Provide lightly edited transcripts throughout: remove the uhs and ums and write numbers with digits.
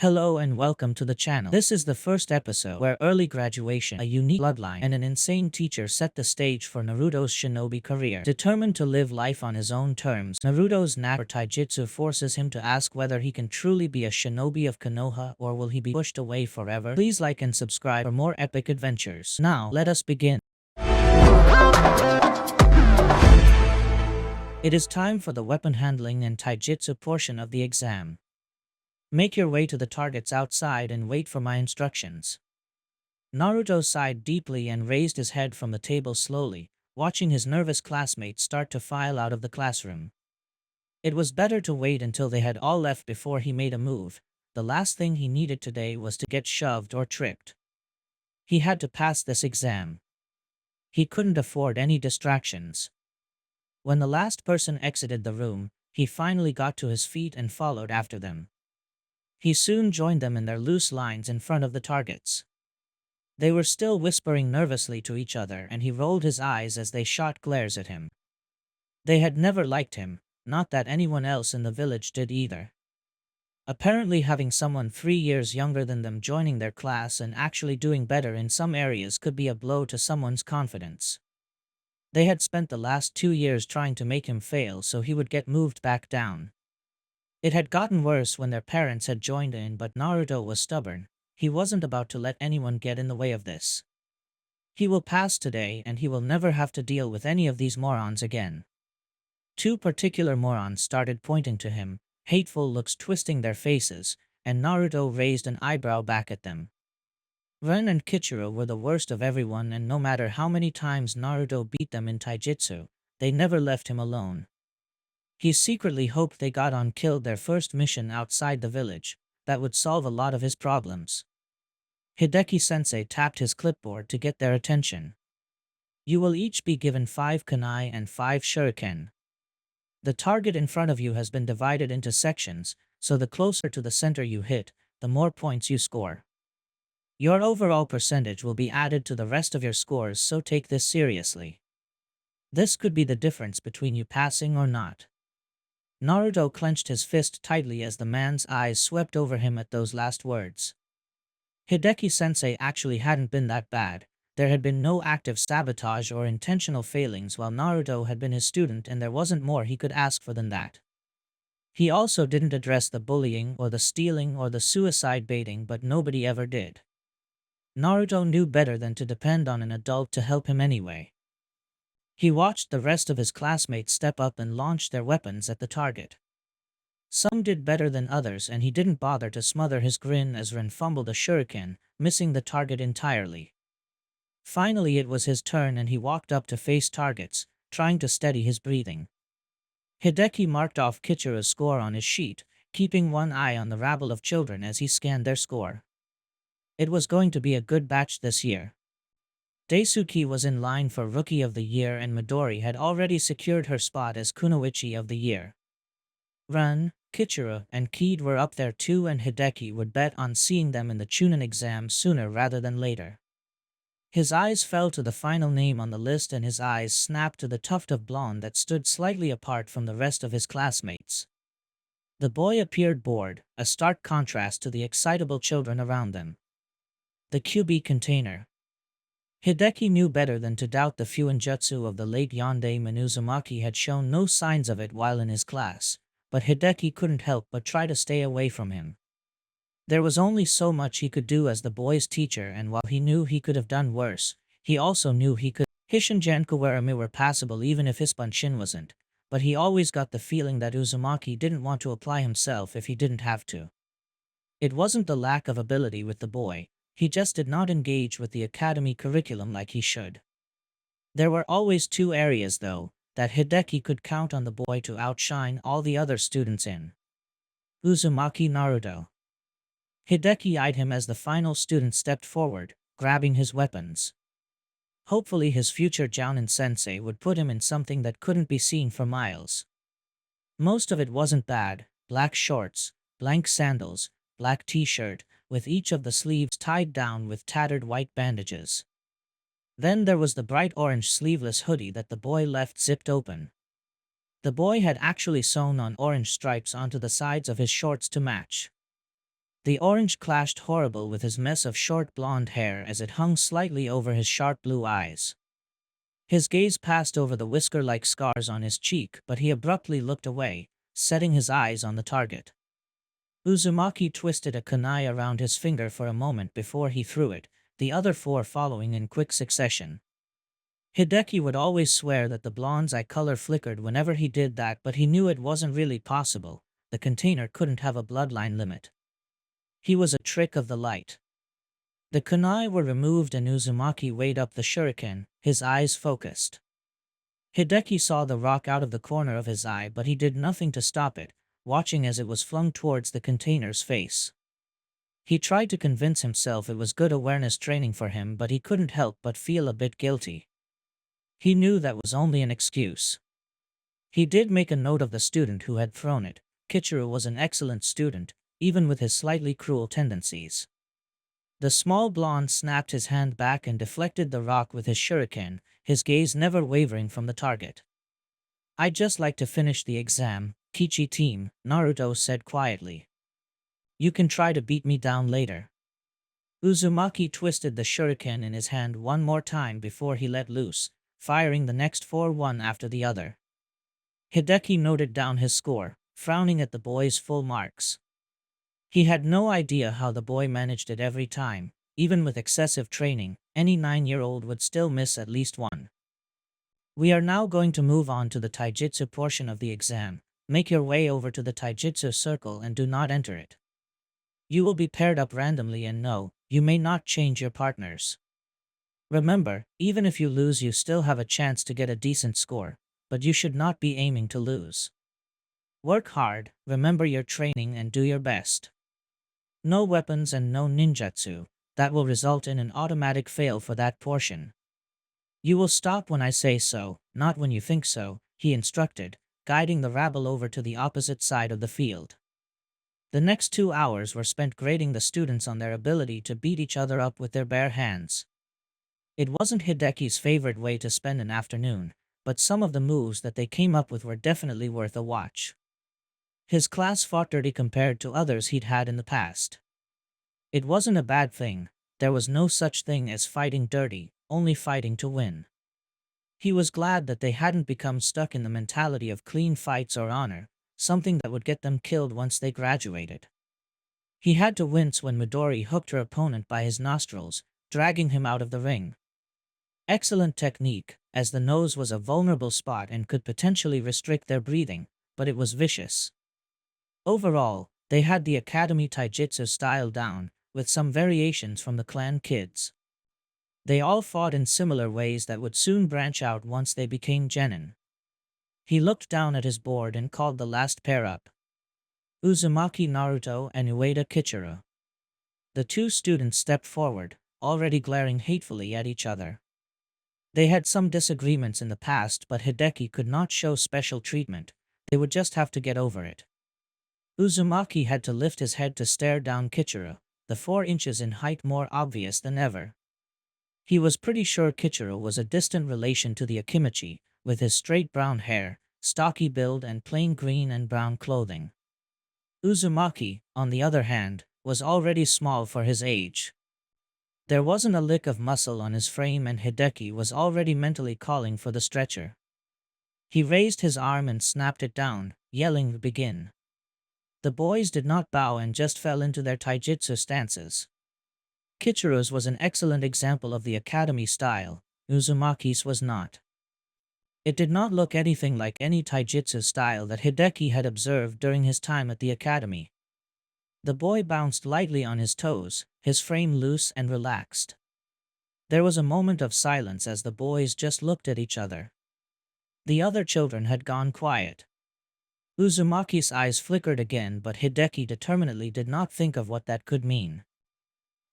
Hello and welcome to the channel. This is the first episode where early graduation, a unique bloodline, and an insane teacher set the stage for Naruto's shinobi career. Determined to live life on his own terms, Naruto's knack for taijutsu forces him to ask whether he can truly be a shinobi of Konoha or will he be pushed away forever. Please like and subscribe for more epic adventures. Now, let us begin. It is time for the weapon handling and taijutsu portion of the exam. Make your way to the targets outside and wait for my instructions. Naruto sighed deeply and raised his head from the table slowly, watching his nervous classmates start to file out of the classroom. It was better to wait until they had all left before he made a move. The last thing he needed today was to get shoved or tricked. He had to pass this exam. He couldn't afford any distractions. When the last person exited the room, he finally got to his feet and followed after them. He soon joined them in their loose lines in front of the targets. They were still whispering nervously to each other, and he rolled his eyes as they shot glares at him. They had never liked him, not that anyone else in the village did either. Apparently having someone 3 years younger than them joining their class and actually doing better in some areas could be a blow to someone's confidence. They had spent the last 2 years trying to make him fail so he would get moved back down. It had gotten worse when their parents had joined in, but Naruto was stubborn. He wasn't about to let anyone get in the way of this. He will pass today and he will never have to deal with any of these morons again. Two particular morons started pointing to him, hateful looks twisting their faces, and Naruto raised an eyebrow back at them. Ren and Kichiro were the worst of everyone, and no matter how many times Naruto beat them in taijutsu, they never left him alone. He secretly hoped they got on killed their first mission outside the village. That would solve a lot of his problems. Hideki-sensei tapped his clipboard to get their attention. You will each be given 5 kunai and 5 shuriken. The target in front of you has been divided into sections, so the closer to the center you hit, the more points you score. Your overall percentage will be added to the rest of your scores, so take this seriously. This could be the difference between you passing or not. Naruto clenched his fist tightly as the man's eyes swept over him at those last words. Hideki-sensei actually hadn't been that bad. There had been no active sabotage or intentional failings while Naruto had been his student, and there wasn't more he could ask for than that. He also didn't address the bullying or the stealing or the suicide baiting, but nobody ever did. Naruto knew better than to depend on an adult to help him anyway. He watched the rest of his classmates step up and launch their weapons at the target. Some did better than others, and he didn't bother to smother his grin as Ren fumbled a shuriken, missing the target entirely. Finally it was his turn and he walked up to face targets, trying to steady his breathing. Hideki marked off Kichiro's score on his sheet, keeping one eye on the rabble of children as he scanned their score. It was going to be a good batch this year. Daisuke was in line for Rookie of the Year and Midori had already secured her spot as Kunoichi of the Year. Ren, Kichiro, and Keed were up there too, and Hideki would bet on seeing them in the Chunin exam sooner rather than later. His eyes fell to the final name on the list and his eyes snapped to the tuft of blonde that stood slightly apart from the rest of his classmates. The boy appeared bored, a stark contrast to the excitable children around them. The QB container. Hideki knew better than to doubt the fuinjutsu of the late Yonde Minuzumaki had shown no signs of it while in his class, but Hideki couldn't help but try to stay away from him. There was only so much he could do as the boy's teacher, and while he knew he could have done worse, he also knew he could. Hishinjan Kawerami were passable even if his Bunshin wasn't, but he always got the feeling that Uzumaki didn't want to apply himself if he didn't have to. It wasn't the lack of ability with the boy. He just did not engage with the academy curriculum like he should. There were always 2 areas, though, that Hideki could count on the boy to outshine all the other students in. Uzumaki Naruto. Hideki eyed him as the final student stepped forward, grabbing his weapons. Hopefully his future Jounin sensei would put him in something that couldn't be seen for miles. Most of it wasn't bad: black shorts, blank sandals, black t-shirt, with each of the sleeves tied down with tattered white bandages. Then there was the bright orange sleeveless hoodie that the boy left zipped open. The boy had actually sewn on orange stripes onto the sides of his shorts to match. The orange clashed horrible with his mess of short blonde hair as it hung slightly over his sharp blue eyes. His gaze passed over the whisker-like scars on his cheek, but he abruptly looked away, setting his eyes on the target. Uzumaki twisted a kunai around his finger for a moment before he threw it, the other four following in quick succession. Hideki would always swear that the blonde's eye color flickered whenever he did that, but he knew it wasn't really possible. The container couldn't have a bloodline limit. He was a trick of the light. The kunai were removed and Uzumaki weighed up the shuriken, his eyes focused. Hideki saw the rock out of the corner of his eye, but he did nothing to stop it, watching as it was flung towards the container's face. He tried to convince himself it was good awareness training for him, but he couldn't help but feel a bit guilty. He knew that was only an excuse. He did make a note of the student who had thrown it. Kichiro was an excellent student, even with his slightly cruel tendencies. The small blonde snapped his hand back and deflected the rock with his shuriken, his gaze never wavering from the target. "I'd just like to finish the exam, Kichi team," Naruto said quietly. "You can try to beat me down later." Uzumaki twisted the shuriken in his hand one more time before he let loose, firing the next four one after the other. Hideki noted down his score, frowning at the boy's full marks. He had no idea how the boy managed it every time. Even with excessive training, any 9-year-old would still miss at least one. "We are now going to move on to the taijutsu portion of the exam. Make your way over to the taijutsu circle and do not enter it. You will be paired up randomly and no, you may not change your partners. Remember, even if you lose you still have a chance to get a decent score, but you should not be aiming to lose. Work hard, remember your training and do your best. No weapons and no ninjutsu, that will result in an automatic fail for that portion. You will stop when I say so, not when you think so," he instructed, guiding the rabble over to the opposite side of the field. The next 2 hours were spent grading the students on their ability to beat each other up with their bare hands. It wasn't Hideki's favorite way to spend an afternoon, but some of the moves that they came up with were definitely worth a watch. His class fought dirty compared to others he'd had in the past. It wasn't a bad thing. There was no such thing as fighting dirty, only fighting to win. He was glad that they hadn't become stuck in the mentality of clean fights or honor, something that would get them killed once they graduated. He had to wince when Midori hooked her opponent by his nostrils, dragging him out of the ring. Excellent technique, as the nose was a vulnerable spot and could potentially restrict their breathing, but it was vicious. Overall, they had the academy taijutsu style down, with some variations from the clan kids. They all fought in similar ways that would soon branch out once they became genin. He looked down at his board and called the last pair up. Uzumaki Naruto and Ueda Kichiro. The two students stepped forward, already glaring hatefully at each other. They had some disagreements in the past, but Hideki could not show special treatment. They would just have to get over it. Uzumaki had to lift his head to stare down Kichiro, the 4 inches in height more obvious than ever. He was pretty sure Kichiro was a distant relation to the Akimichi, with his straight brown hair, stocky build and plain green and brown clothing. Uzumaki, on the other hand, was already small for his age. There wasn't a lick of muscle on his frame and Hideki was already mentally calling for the stretcher. He raised his arm and snapped it down, yelling "Begin." The boys did not bow and just fell into their taijutsu stances. Kichiro's was an excellent example of the academy style, Uzumaki's was not. It did not look anything like any taijutsu style that Hideki had observed during his time at the academy. The boy bounced lightly on his toes, his frame loose and relaxed. There was a moment of silence as the boys just looked at each other. The other children had gone quiet. Uzumaki's eyes flickered again, but Hideki determinedly did not think of what that could mean.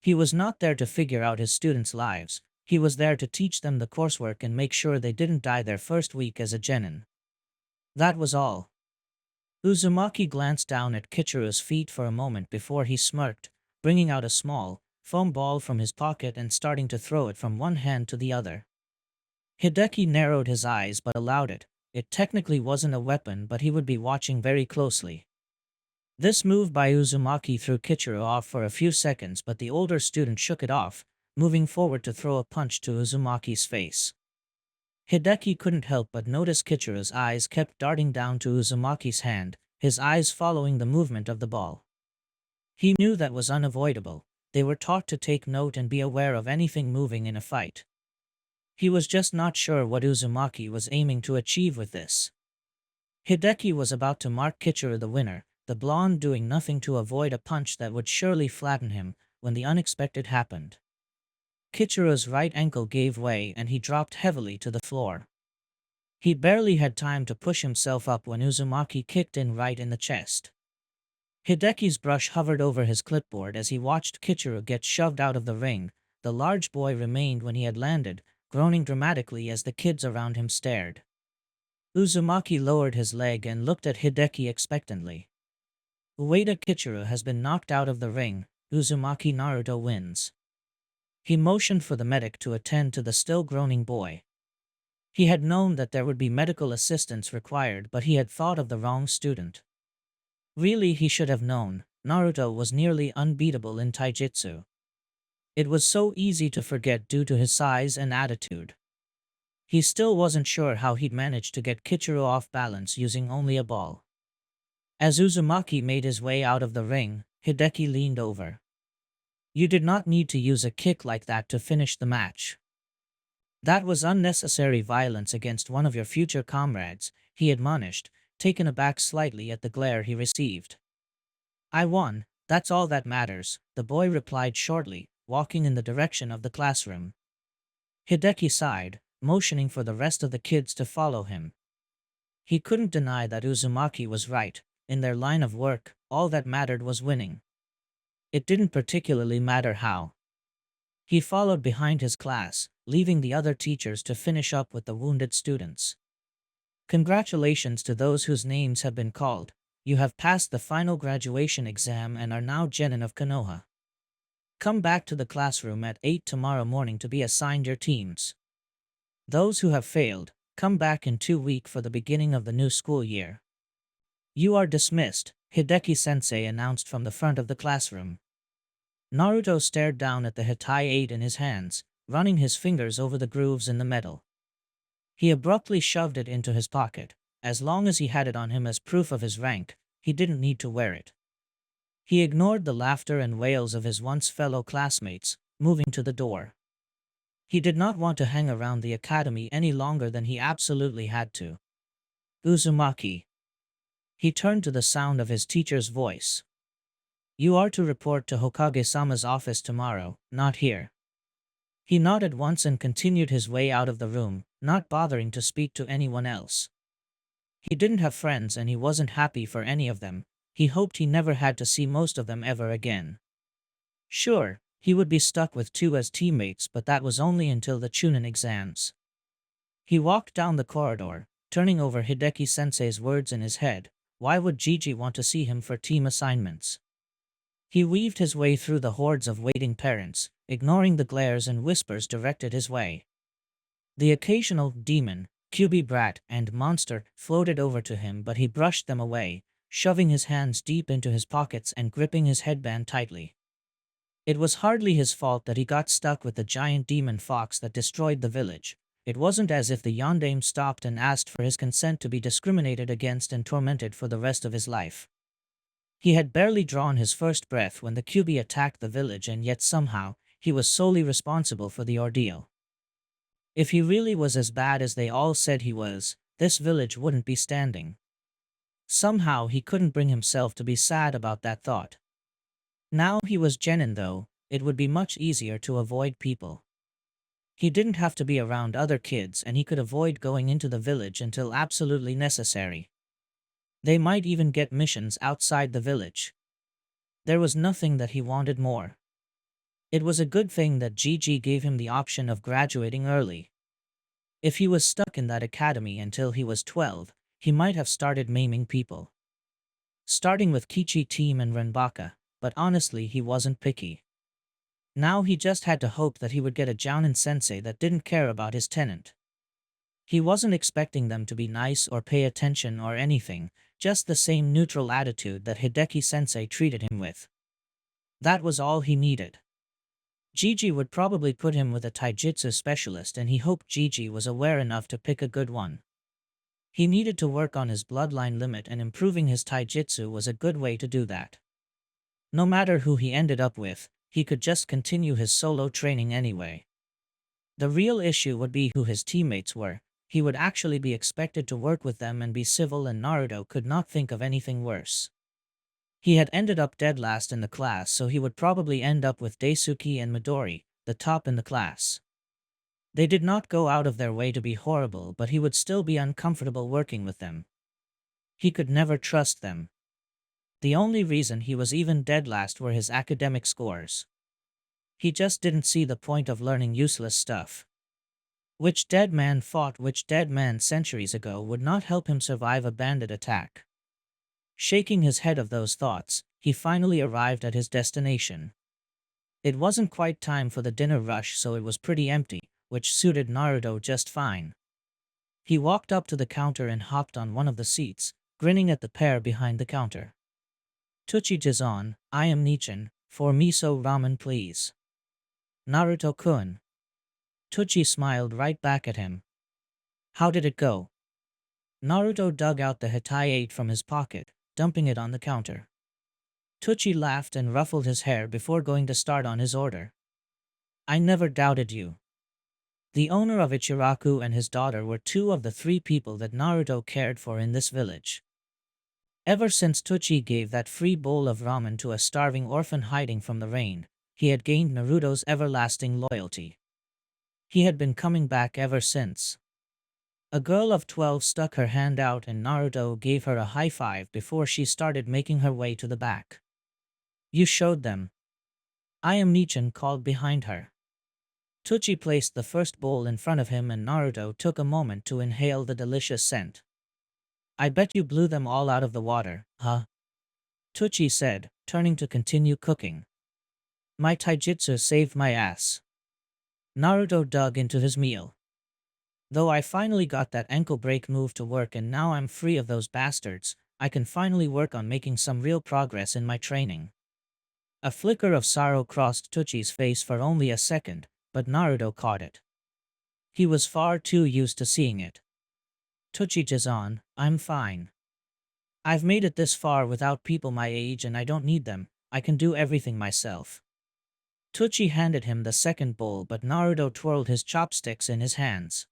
He was not there to figure out his students' lives, he was there to teach them the coursework and make sure they didn't die their first week as a genin. That was all. Uzumaki glanced down at Kichiro's feet for a moment before he smirked, bringing out a small, foam ball from his pocket and starting to throw it from one hand to the other. Hideki narrowed his eyes but allowed it. It technically wasn't a weapon, but he would be watching very closely. This move by Uzumaki threw Kichiro off for a few seconds, but the older student shook it off, moving forward to throw a punch to Uzumaki's face. Hideki couldn't help but notice Kichiro's eyes kept darting down to Uzumaki's hand, his eyes following the movement of the ball. He knew that was unavoidable. They were taught to take note and be aware of anything moving in a fight. He was just not sure what Uzumaki was aiming to achieve with this. Hideki was about to mark Kichiro the winner, the blonde doing nothing to avoid a punch that would surely flatten him, when the unexpected happened. Kichiro's right ankle gave way and he dropped heavily to the floor. He barely had time to push himself up when Uzumaki kicked in right in the chest. Hideki's brush hovered over his clipboard as he watched Kichiro get shoved out of the ring. The large boy remained when he had landed, groaning dramatically as the kids around him stared. Uzumaki lowered his leg and looked at Hideki expectantly. Ueda Kichiro has been knocked out of the ring. Uzumaki Naruto wins. He motioned for the medic to attend to the still groaning boy. He had known that there would be medical assistance required, but he had thought of the wrong student. Really, he should have known. Naruto was nearly unbeatable in taijutsu. It was so easy to forget due to his size and attitude. He still wasn't sure how he'd manage to get Kichiro off balance using only a ball. As Uzumaki made his way out of the ring, Hideki leaned over. "You did not need to use a kick like that to finish the match. That was unnecessary violence against one of your future comrades," he admonished, taken aback slightly at the glare he received. "I won, that's all that matters," the boy replied shortly, walking in the direction of the classroom. Hideki sighed, motioning for the rest of the kids to follow him. He couldn't deny that Uzumaki was right. In their line of work, all that mattered was winning. It didn't particularly matter how. He followed behind his class, leaving the other teachers to finish up with the wounded students. "Congratulations to those whose names have been called. You have passed the final graduation exam and are now genin of Konoha. Come back to the classroom at 8 tomorrow morning to be assigned your teams. Those who have failed, come back in 2 weeks for the beginning of the new school year. You are dismissed," Hideki-sensei announced from the front of the classroom. Naruto stared down at the Hitai 8 in his hands, running his fingers over the grooves in the metal. He abruptly shoved it into his pocket. As long as he had it on him as proof of his rank, he didn't need to wear it. He ignored the laughter and wails of his once fellow classmates, moving to the door. He did not want to hang around the academy any longer than he absolutely had to. "Uzumaki." He turned to the sound of his teacher's voice. "You are to report to Hokage-sama's office tomorrow, not here." He nodded once and continued his way out of the room, not bothering to speak to anyone else. He didn't have friends and he wasn't happy for any of them. He hoped he never had to see most of them ever again. Sure, he would be stuck with 2 as teammates, but that was only until the Chunin exams. He walked down the corridor, turning over Hideki-sensei's words in his head. Why would Gigi want to see him for team assignments? He weaved his way through the hordes of waiting parents, ignoring the glares and whispers directed his way. The occasional demon, Kyubi brat, and monster floated over to him, but he brushed them away, shoving his hands deep into his pockets and gripping his headband tightly. It was hardly his fault that he got stuck with the giant demon fox that destroyed the village. It wasn't as if the yondaime stopped and asked for his consent to be discriminated against and tormented for the rest of his life. He had barely drawn his first breath when the Kyubi attacked the village, and yet somehow, he was solely responsible for the ordeal. If he really was as bad as they all said he was, this village wouldn't be standing. Somehow he couldn't bring himself to be sad about that thought. Now he was genin though, it would be much easier to avoid people. He didn't have to be around other kids and he could avoid going into the village until absolutely necessary. They might even get missions outside the village. There was nothing that he wanted more. It was a good thing that Gigi gave him the option of graduating early. If he was stuck in that academy until he was 12, he might have started maiming people. Starting with Kichi team and Renbaka, but honestly he wasn't picky. Now he just had to hope that he would get a Jounin sensei that didn't care about his tenant. He wasn't expecting them to be nice or pay attention or anything, just the same neutral attitude that Hideki-sensei treated him with. That was all he needed. Gigi would probably put him with a taijutsu specialist, and he hoped Gigi was aware enough to pick a good one. He needed to work on his bloodline limit, and improving his taijutsu was a good way to do that. No matter who he ended up with, he could just continue his solo training anyway. The real issue would be who his teammates were. He would actually be expected to work with them and be civil, and Naruto could not think of anything worse. He had ended up dead last in the class, so he would probably end up with Daisuke and Midori, the top in the class. They did not go out of their way to be horrible, but he would still be uncomfortable working with them. He could never trust them. The only reason he was even dead last were his academic scores. He just didn't see the point of learning useless stuff. Which dead man fought which dead man centuries ago would not help him survive a bandit attack. Shaking his head of those thoughts, he finally arrived at his destination. It wasn't quite time for the dinner rush, so it was pretty empty, which suited Naruto just fine. He walked up to the counter and hopped on one of the seats, grinning at the pair behind the counter. "Tuchi-jizan, I am Nichin, for miso ramen please." "Naruto-kun." Tuchi smiled right back at him. "How did it go?" Naruto dug out the Hitai-8 from his pocket, dumping it on the counter. Tuchi laughed and ruffled his hair before going to start on his order. "I never doubted you." The owner of Ichiraku and his daughter were two of the three people that Naruto cared for in this village. Ever since Tuchi gave that free bowl of ramen to a starving orphan hiding from the rain, he had gained Naruto's everlasting loyalty. He had been coming back ever since. A girl of 12 stuck her hand out and Naruto gave her a high five before she started making her way to the back. "You showed them." "I am Nichin," called behind her. Tuchi placed the first bowl in front of him and Naruto took a moment to inhale the delicious scent. "I bet you blew them all out of the water, huh?" Tuchi said, turning to continue cooking. "My taijutsu saved my ass." Naruto dug into his meal. "Though I finally got that ankle break move to work and now I'm free of those bastards, I can finally work on making some real progress in my training." A flicker of sorrow crossed Tuchi's face for only a second, but Naruto caught it. He was far too used to seeing it. "Tuchi-jizan, I'm fine. I've made it this far without people my age and I don't need them, I can do everything myself." Tuchi handed him the second bowl, but Naruto twirled his chopsticks in his hands.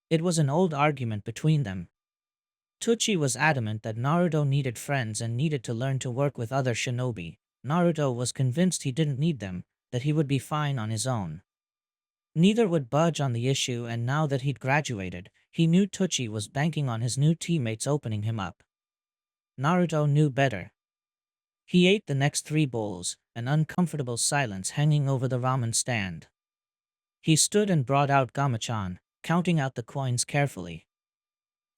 It was an old argument between them. Tuchi was adamant that Naruto needed friends and needed to learn to work with other shinobi. Naruto was convinced he didn't need them, that he would be fine on his own. Neither would budge on the issue, and now that he'd graduated, he knew Tuchi was banking on his new teammates opening him up. Naruto knew better. He ate the next 3 bowls, an uncomfortable silence hanging over the ramen stand. He stood and brought out Gamachan, counting out the coins carefully.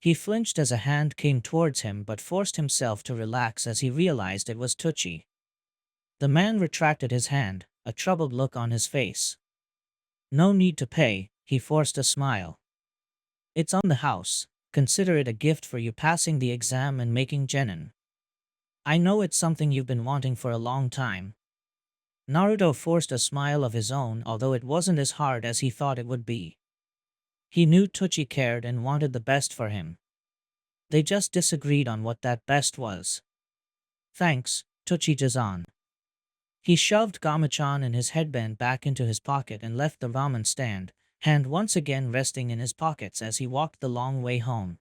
He flinched as a hand came towards him but forced himself to relax as he realized it was Tuchi. The man retracted his hand, a troubled look on his face. "No need to pay," he forced a smile. "It's on the house, consider it a gift for you passing the exam and making genin. I know it's something you've been wanting for a long time." Naruto forced a smile of his own, although it wasn't as hard as he thought it would be. He knew Tuchi cared and wanted the best for him. They just disagreed on what that best was. "Thanks, Tuchi-jizan." He shoved Gamachan and his headband back into his pocket and left the ramen stand, hand once again resting in his pockets as he walked the long way home.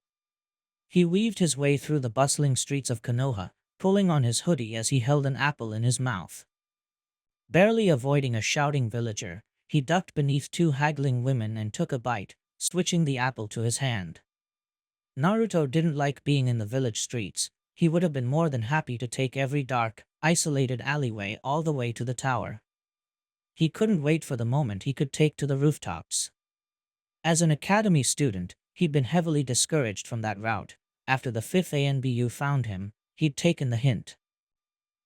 He weaved his way through the bustling streets of Konoha, pulling on his hoodie as he held an apple in his mouth. Barely avoiding a shouting villager, he ducked beneath 2 haggling women and took a bite, switching the apple to his hand. Naruto didn't like being in the village streets. He would have been more than happy to take every dark, isolated alleyway all the way to the tower. He couldn't wait for the moment he could take to the rooftops. As an academy student, he'd been heavily discouraged from that route. After the 5th ANBU found him, he'd taken the hint.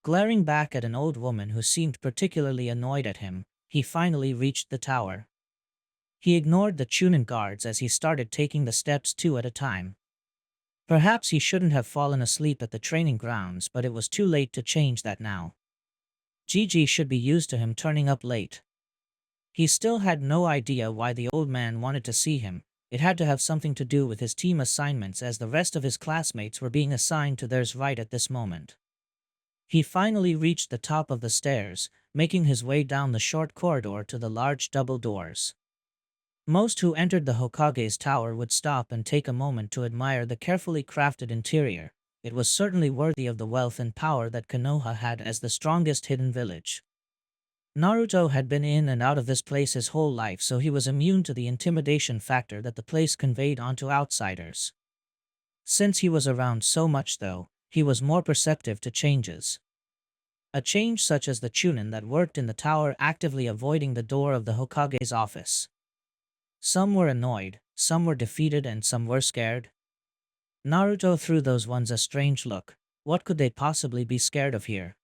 Glaring back at an old woman who seemed particularly annoyed at him, he finally reached the tower. He ignored the Chunin guards as he started taking the steps 2 at a time. Perhaps he shouldn't have fallen asleep at the training grounds, but it was too late to change that now. Gigi should be used to him turning up late. He still had no idea why the old man wanted to see him. It had to have something to do with his team assignments, as the rest of his classmates were being assigned to theirs right at this moment. He finally reached the top of the stairs, making his way down the short corridor to the large double doors. Most who entered the Hokage's tower would stop and take a moment to admire the carefully crafted interior. It was certainly worthy of the wealth and power that Konoha had as the strongest hidden village. Naruto had been in and out of this place his whole life, so he was immune to the intimidation factor that the place conveyed onto outsiders. Since he was around so much though, he was more perceptive to changes. A change such as the Chunin that worked in the tower actively avoiding the door of the Hokage's office. Some were annoyed, some were defeated, and some were scared. Naruto threw those ones a strange look. What could they possibly be scared of here?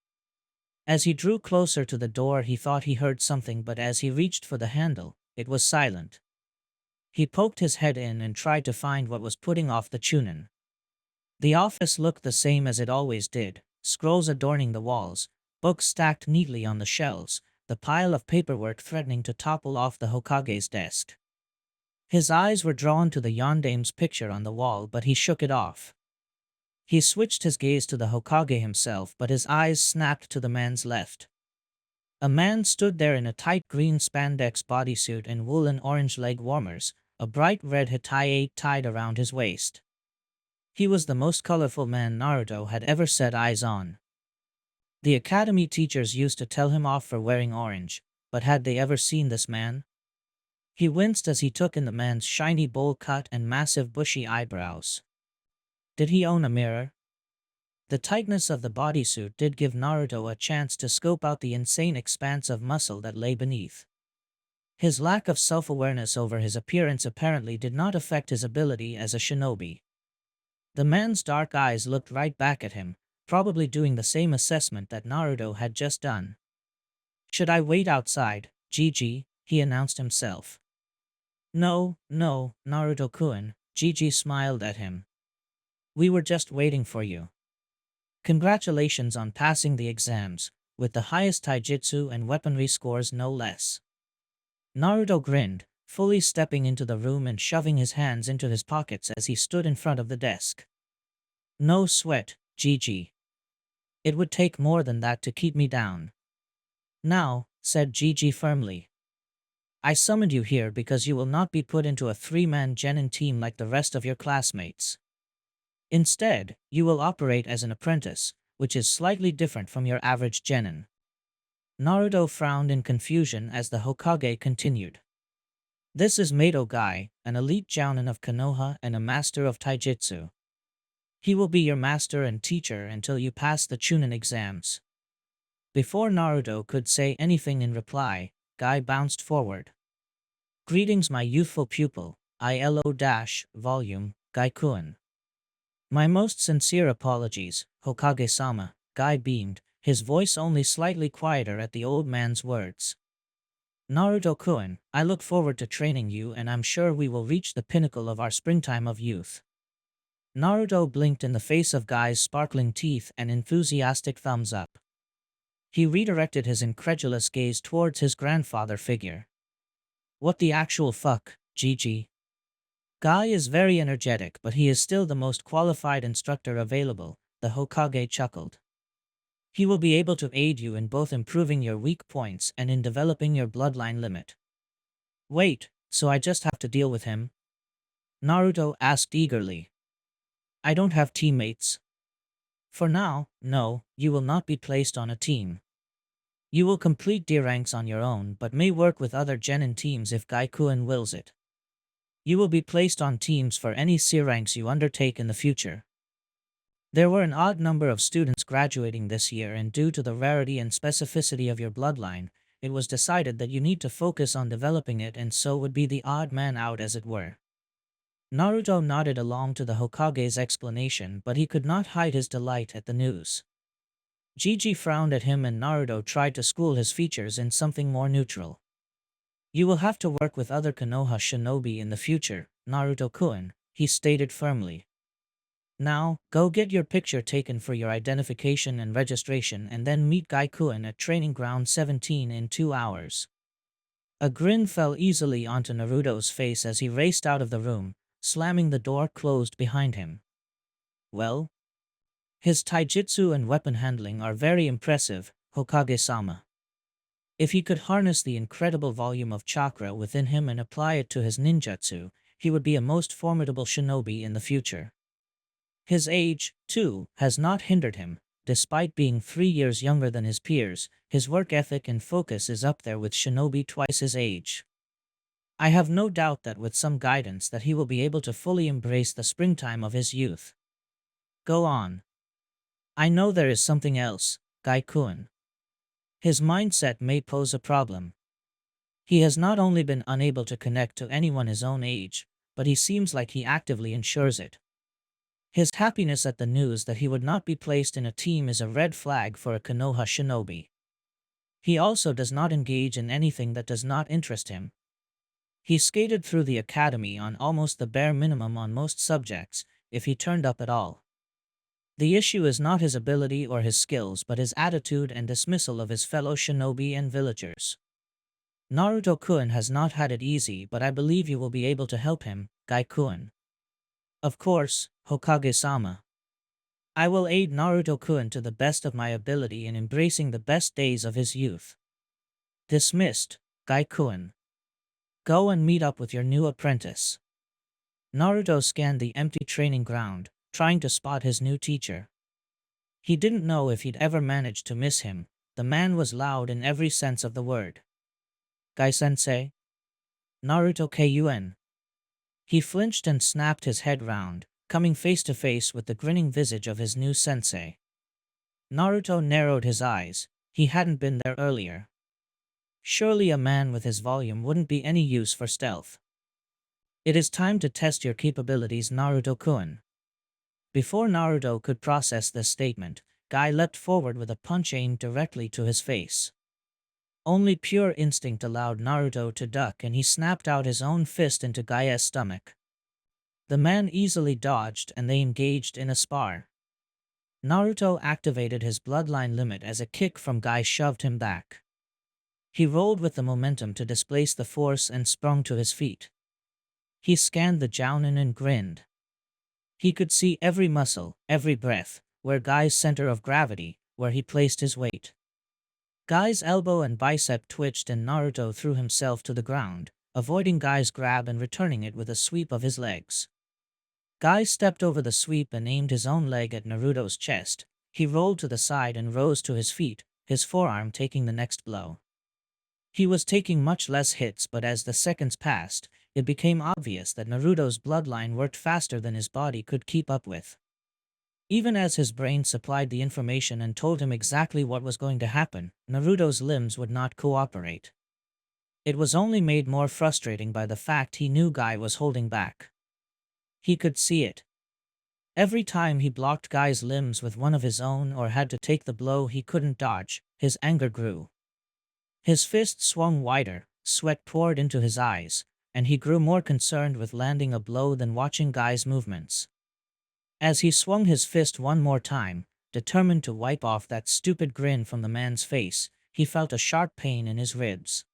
As he drew closer to the door, he thought he heard something, but as he reached for the handle, it was silent. He poked his head in and tried to find what was putting off the Chunin. The office looked the same as it always did, scrolls adorning the walls, books stacked neatly on the shelves, the pile of paperwork threatening to topple off the Hokage's desk. His eyes were drawn to the Yondame's picture on the wall, but he shook it off. He switched his gaze to the Hokage himself, but his eyes snapped to the man's left. A man stood there in a tight green spandex bodysuit and woolen orange leg warmers, a bright red hetae tied around his waist. He was the most colorful man Naruto had ever set eyes on. The academy teachers used to tell him off for wearing orange, but had they ever seen this man? He winced as he took in the man's shiny bowl cut and massive bushy eyebrows. Did he own a mirror? The tightness of the bodysuit did give Naruto a chance to scope out the insane expanse of muscle that lay beneath. His lack of self-awareness over his appearance apparently did not affect his ability as a shinobi. The man's dark eyes looked right back at him, probably doing the same assessment that Naruto had just done. "Should I wait outside, Gigi?" he announced himself. No, Naruto-kun," Gigi smiled at him. "We were just waiting for you. Congratulations on passing the exams, with the highest taijutsu and weaponry scores no less." Naruto grinned, fully stepping into the room and shoving his hands into his pockets as he stood in front of the desk. "No sweat, Gigi. It would take more than that to keep me down." "Now," said Gigi firmly, "I summoned you here because you will not be put into a three-man genin team like the rest of your classmates. Instead, you will operate as an apprentice, which is slightly different from your average genin." Naruto frowned in confusion as the Hokage continued. "This is Mato Gai, an elite jounin of Konoha and a master of taijutsu. He will be your master and teacher until you pass the Chunin exams." Before Naruto could say anything in reply, Gai bounced forward. "Greetings, my youthful pupil, ILO-volume, Gai-kun. My most sincere apologies, Hokage-sama." Gai beamed, his voice only slightly quieter at the old man's words. "Naruto-kun, I look forward to training you, and I'm sure we will reach the pinnacle of our springtime of youth." Naruto blinked in the face of Gai's sparkling teeth and enthusiastic thumbs up. He redirected his incredulous gaze towards his grandfather figure. "What the actual fuck, Gigi?" "Gai is very energetic, but he is still the most qualified instructor available," the Hokage chuckled. "He will be able to aid you in both improving your weak points and in developing your bloodline limit." "Wait, so I just have to deal with him?" Naruto asked eagerly. "I don't have teammates." "For now, no, you will not be placed on a team. You will complete D ranks on your own, but may work with other genin teams if Gaikuen wills it. You will be placed on teams for any C ranks you undertake in the future." There were an odd number of students graduating this year, and due to the rarity and specificity of your bloodline, it was decided that you need to focus on developing it, and so would be the odd man out, as it were. Naruto nodded along to the Hokage's explanation, but he could not hide his delight at the news. Gigi frowned at him and Naruto tried to school his features in something more neutral. "You will have to work with other Konoha shinobi in the future, Naruto-kun," he stated firmly. Now, go get your picture taken for your identification and registration and then meet Gaikuen at Training Ground 17 in 2 hours. A grin fell easily onto Naruto's face as he raced out of the room, slamming the door closed behind him. Well, his taijutsu and weapon handling are very impressive, Hokage-sama. If he could harness the incredible volume of chakra within him and apply it to his ninjutsu, he would be a most formidable shinobi in the future. His age, too, has not hindered him. Despite being 3 years younger than his peers, his work ethic and focus is up there with shinobi twice his age. I have no doubt that with some guidance that he will be able to fully embrace the springtime of his youth. Go on. I know there is something else, Gaikuen. His mindset may pose a problem. He has not only been unable to connect to anyone his own age, but he seems like he actively ensures it. His happiness at the news that he would not be placed in a team is a red flag for a Konoha shinobi. He also does not engage in anything that does not interest him. He skated through the academy on almost the bare minimum on most subjects, if he turned up at all. The issue is not his ability or his skills but his attitude and dismissal of his fellow shinobi and villagers. Naruto-kun has not had it easy, but I believe you will be able to help him, Gaikuen. Of course, Hokage-sama. I will aid Naruto-kun to the best of my ability in embracing the best days of his youth. Dismissed, Gaikuen. Go and meet up with your new apprentice. Naruto scanned the empty training ground, trying to spot his new teacher. He didn't know if he'd ever manage to miss him. The man was loud in every sense of the word. Gai-sensei? Naruto Kun. He flinched and snapped his head round, coming face to face with the grinning visage of his new sensei. Naruto narrowed his eyes. He hadn't been there earlier. Surely a man with his volume wouldn't be any use for stealth. It is time to test your capabilities, Naruto-kun. Before Naruto could process this statement, Guy leapt forward with a punch aimed directly to his face. Only pure instinct allowed Naruto to duck, and he snapped out his own fist into Guy's stomach. The man easily dodged and they engaged in a spar. Naruto activated his bloodline limit as a kick from Guy shoved him back. He rolled with the momentum to displace the force and sprung to his feet. He scanned the Jounin and grinned. He could see every muscle, every breath, where Guy's center of gravity, where he placed his weight. Guy's elbow and bicep twitched and Naruto threw himself to the ground, avoiding Guy's grab and returning it with a sweep of his legs. Guy stepped over the sweep and aimed his own leg at Naruto's chest. He rolled to the side and rose to his feet, his forearm taking the next blow. He was taking much less hits, but as the seconds passed, it became obvious that Naruto's bloodline worked faster than his body could keep up with. Even as his brain supplied the information and told him exactly what was going to happen, Naruto's limbs would not cooperate. It was only made more frustrating by the fact he knew Guy was holding back. He could see it. Every time he blocked Guy's limbs with one of his own or had to take the blow he couldn't dodge, his anger grew. His fist swung wider, sweat poured into his eyes, and he grew more concerned with landing a blow than watching Guy's movements. As he swung his fist one more time, determined to wipe off that stupid grin from the man's face, he felt a sharp pain in his ribs.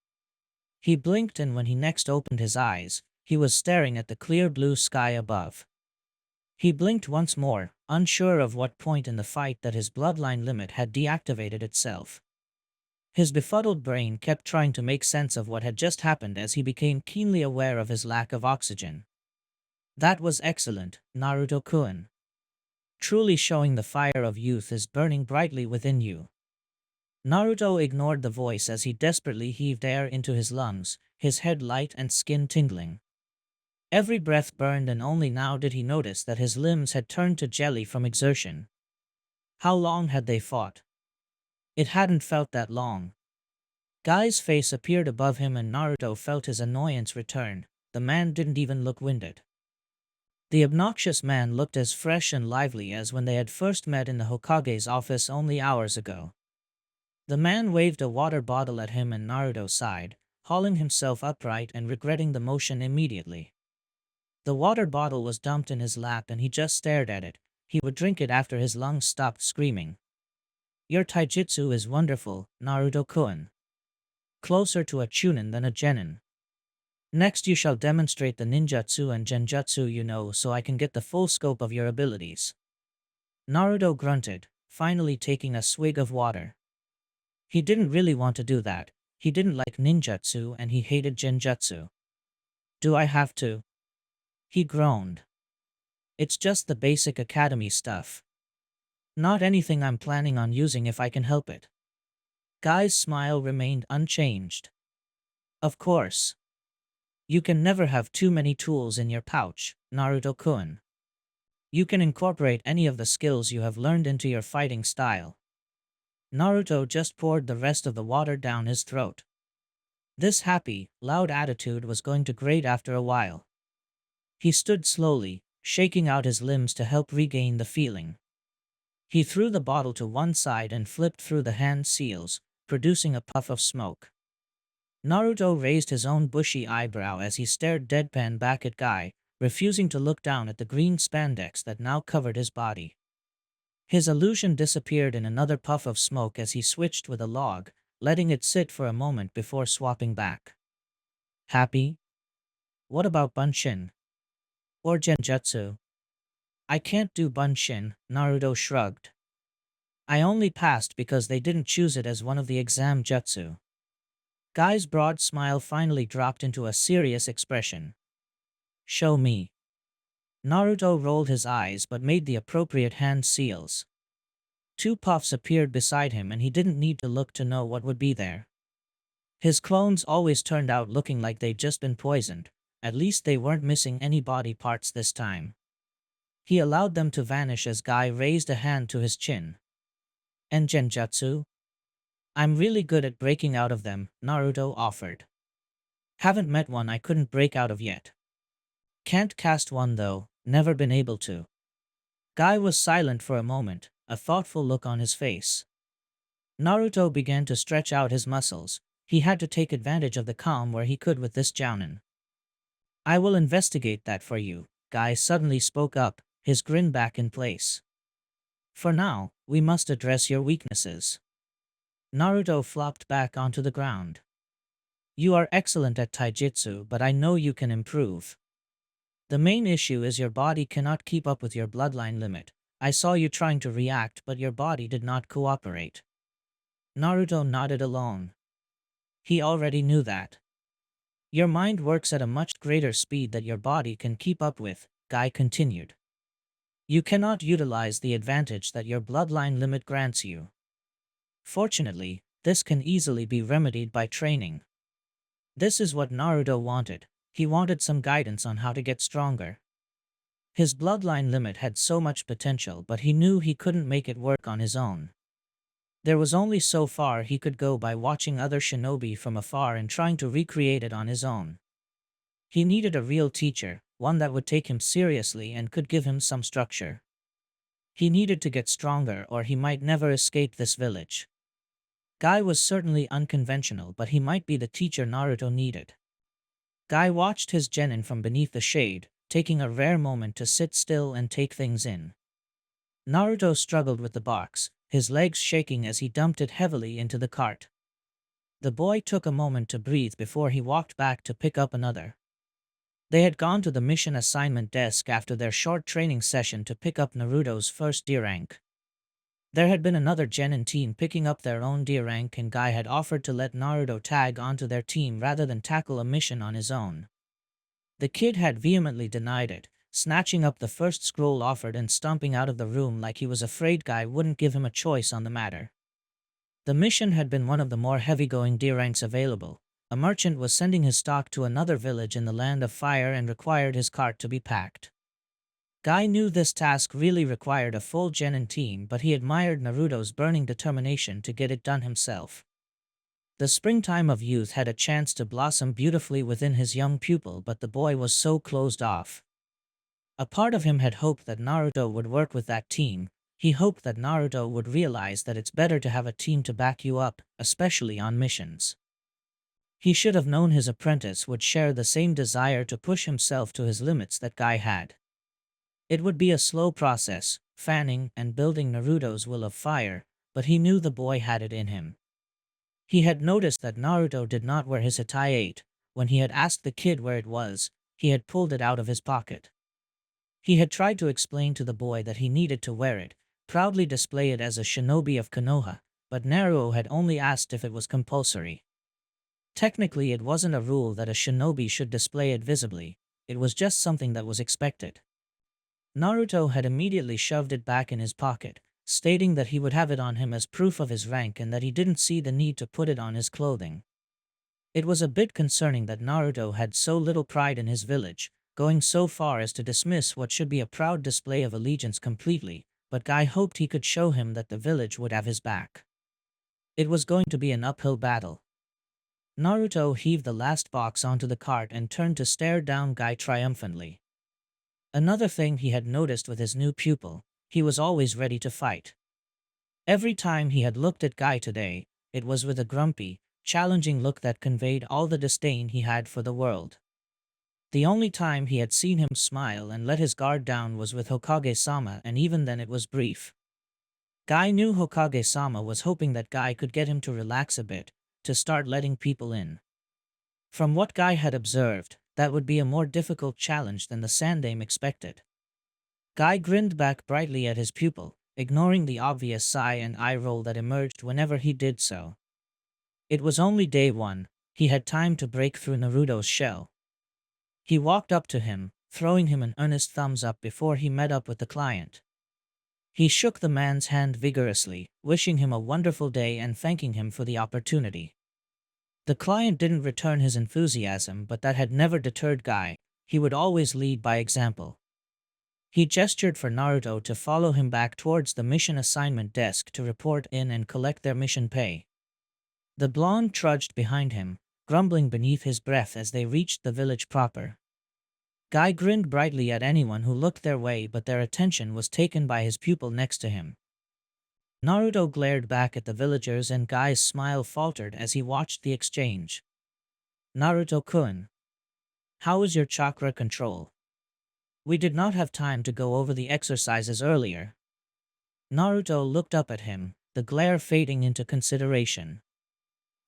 He blinked, and when he next opened his eyes, he was staring at the clear blue sky above. He blinked once more, unsure of what point in the fight that his bloodline limit had deactivated itself. His befuddled brain kept trying to make sense of what had just happened as he became keenly aware of his lack of oxygen. That was excellent, Naruto-kun. Truly showing the fire of youth is burning brightly within you. Naruto ignored the voice as he desperately heaved air into his lungs, his head light and skin tingling. Every breath burned, and only now did he notice that his limbs had turned to jelly from exertion. How long had they fought? It hadn't felt that long. Guy's face appeared above him and Naruto felt his annoyance return. The man didn't even look winded. The obnoxious man looked as fresh and lively as when they had first met in the Hokage's office only hours ago. The man waved a water bottle at him and Naruto sighed, hauling himself upright and regretting the motion immediately. The water bottle was dumped in his lap and he just stared at it, he would drink it after his lungs stopped screaming. Your taijutsu is wonderful, Naruto-kun. Closer to a chunin than a genin. Next you shall demonstrate the ninjutsu and genjutsu you know so I can get the full scope of your abilities. Naruto grunted, finally taking a swig of water. He didn't really want to do that. He didn't like ninjutsu and he hated genjutsu. Do I have to? He groaned. It's just the basic academy stuff. Not anything I'm planning on using if I can help it. Guy's smile remained unchanged. Of course. You can never have too many tools in your pouch, Naruto-kun. You can incorporate any of the skills you have learned into your fighting style. Naruto just poured the rest of the water down his throat. This happy, loud attitude was going to grate after a while. He stood slowly, shaking out his limbs to help regain the feeling. He threw the bottle to one side and flipped through the hand seals, producing a puff of smoke. Naruto raised his own bushy eyebrow as he stared deadpan back at Guy, refusing to look down at the green spandex that now covered his body. His illusion disappeared in another puff of smoke as he switched with a log, letting it sit for a moment before swapping back. Happy? What about Bunshin? Or Genjutsu? I can't do Bunshin, Naruto shrugged. I only passed because they didn't choose it as one of the exam jutsu. Guy's broad smile finally dropped into a serious expression. Show me. Naruto rolled his eyes but made the appropriate hand seals. Two puffs appeared beside him and he didn't need to look to know what would be there. His clones always turned out looking like they'd just been poisoned. At least they weren't missing any body parts this time. He allowed them to vanish as Guy raised a hand to his chin. And Genjutsu? I'm really good at breaking out of them, Naruto offered. Haven't met one I couldn't break out of yet. Can't cast one though, never been able to. Guy was silent for a moment, a thoughtful look on his face. Naruto began to stretch out his muscles. He had to take advantage of the calm where he could with this jounin. I will investigate that for you, Guy suddenly spoke up, his grin back in place. For now, we must address your weaknesses. Naruto flopped back onto the ground. You are excellent at taijutsu, but I know you can improve. The main issue is your body cannot keep up with your bloodline limit. I saw you trying to react, but your body did not cooperate. Naruto nodded alone. He already knew that. Your mind works at a much greater speed that your body can keep up with, Guy continued. You cannot utilize the advantage that your bloodline limit grants you. Fortunately, this can easily be remedied by training. This is what Naruto wanted. He wanted some guidance on how to get stronger. His bloodline limit had so much potential, but he knew he couldn't make it work on his own. There was only so far he could go by watching other shinobi from afar and trying to recreate it on his own. He needed a real teacher, one that would take him seriously and could give him some structure. He needed to get stronger or he might never escape this village. Guy was certainly unconventional, but he might be the teacher Naruto needed. Guy watched his genin from beneath the shade, taking a rare moment to sit still and take things in. Naruto struggled with the box, his legs shaking as he dumped it heavily into the cart. The boy took a moment to breathe before he walked back to pick up another. They had gone to the mission assignment desk after their short training session to pick up Naruto's first D rank. There had been another genin team picking up their own D rank and Guy had offered to let Naruto tag onto their team rather than tackle a mission on his own. The kid had vehemently denied it, snatching up the first scroll offered and stomping out of the room like he was afraid Guy wouldn't give him a choice on the matter. The mission had been one of the more heavy-going D ranks available. A merchant was sending his stock to another village in the Land of Fire and required his cart to be packed. Guy knew this task really required a full genin team, but he admired Naruto's burning determination to get it done himself. The springtime of youth had a chance to blossom beautifully within his young pupil, but the boy was so closed off. A part of him had hoped that Naruto would work with that team. He hoped that Naruto would realize that it's better to have a team to back you up, especially on missions. He should have known his apprentice would share the same desire to push himself to his limits that Guy had. It would be a slow process, fanning, and building Naruto's will of fire, but he knew the boy had it in him. He had noticed that Naruto did not wear his Hitachi. When he had asked the kid where it was, he had pulled it out of his pocket. He had tried to explain to the boy that he needed to wear it, proudly display it as a shinobi of Konoha, but Naruto had only asked if it was compulsory. Technically, it wasn't a rule that a shinobi should display it visibly, it was just something that was expected. Naruto had immediately shoved it back in his pocket, stating that he would have it on him as proof of his rank and that he didn't see the need to put it on his clothing. It was a bit concerning that Naruto had so little pride in his village, going so far as to dismiss what should be a proud display of allegiance completely, but Guy hoped he could show him that the village would have his back. It was going to be an uphill battle. Naruto heaved the last box onto the cart and turned to stare down Guy triumphantly. Another thing he had noticed with his new pupil, he was always ready to fight. Every time he had looked at Guy today, it was with a grumpy, challenging look that conveyed all the disdain he had for the world. The only time he had seen him smile and let his guard down was with Hokage-sama, and even then it was brief. Guy knew Hokage-sama was hoping that Guy could get him to relax a bit, to start letting people in. From what Guy had observed, that would be a more difficult challenge than the Sandaime expected. Guy grinned back brightly at his pupil, ignoring the obvious sigh and eye roll that emerged whenever he did so. It was only day one, he had time to break through Naruto's shell. He walked up to him, throwing him an earnest thumbs up before he met up with the client. He shook the man's hand vigorously, wishing him a wonderful day and thanking him for the opportunity. The client didn't return his enthusiasm, but that had never deterred Guy. He would always lead by example. He gestured for Naruto to follow him back towards the mission assignment desk to report in and collect their mission pay. The blonde trudged behind him, grumbling beneath his breath as they reached the village proper. Guy grinned brightly at anyone who looked their way, but their attention was taken by his pupil next to him. Naruto glared back at the villagers and Guy's smile faltered as he watched the exchange. Naruto-kun, how is your chakra control? We did not have time to go over the exercises earlier. Naruto looked up at him, the glare fading into consideration.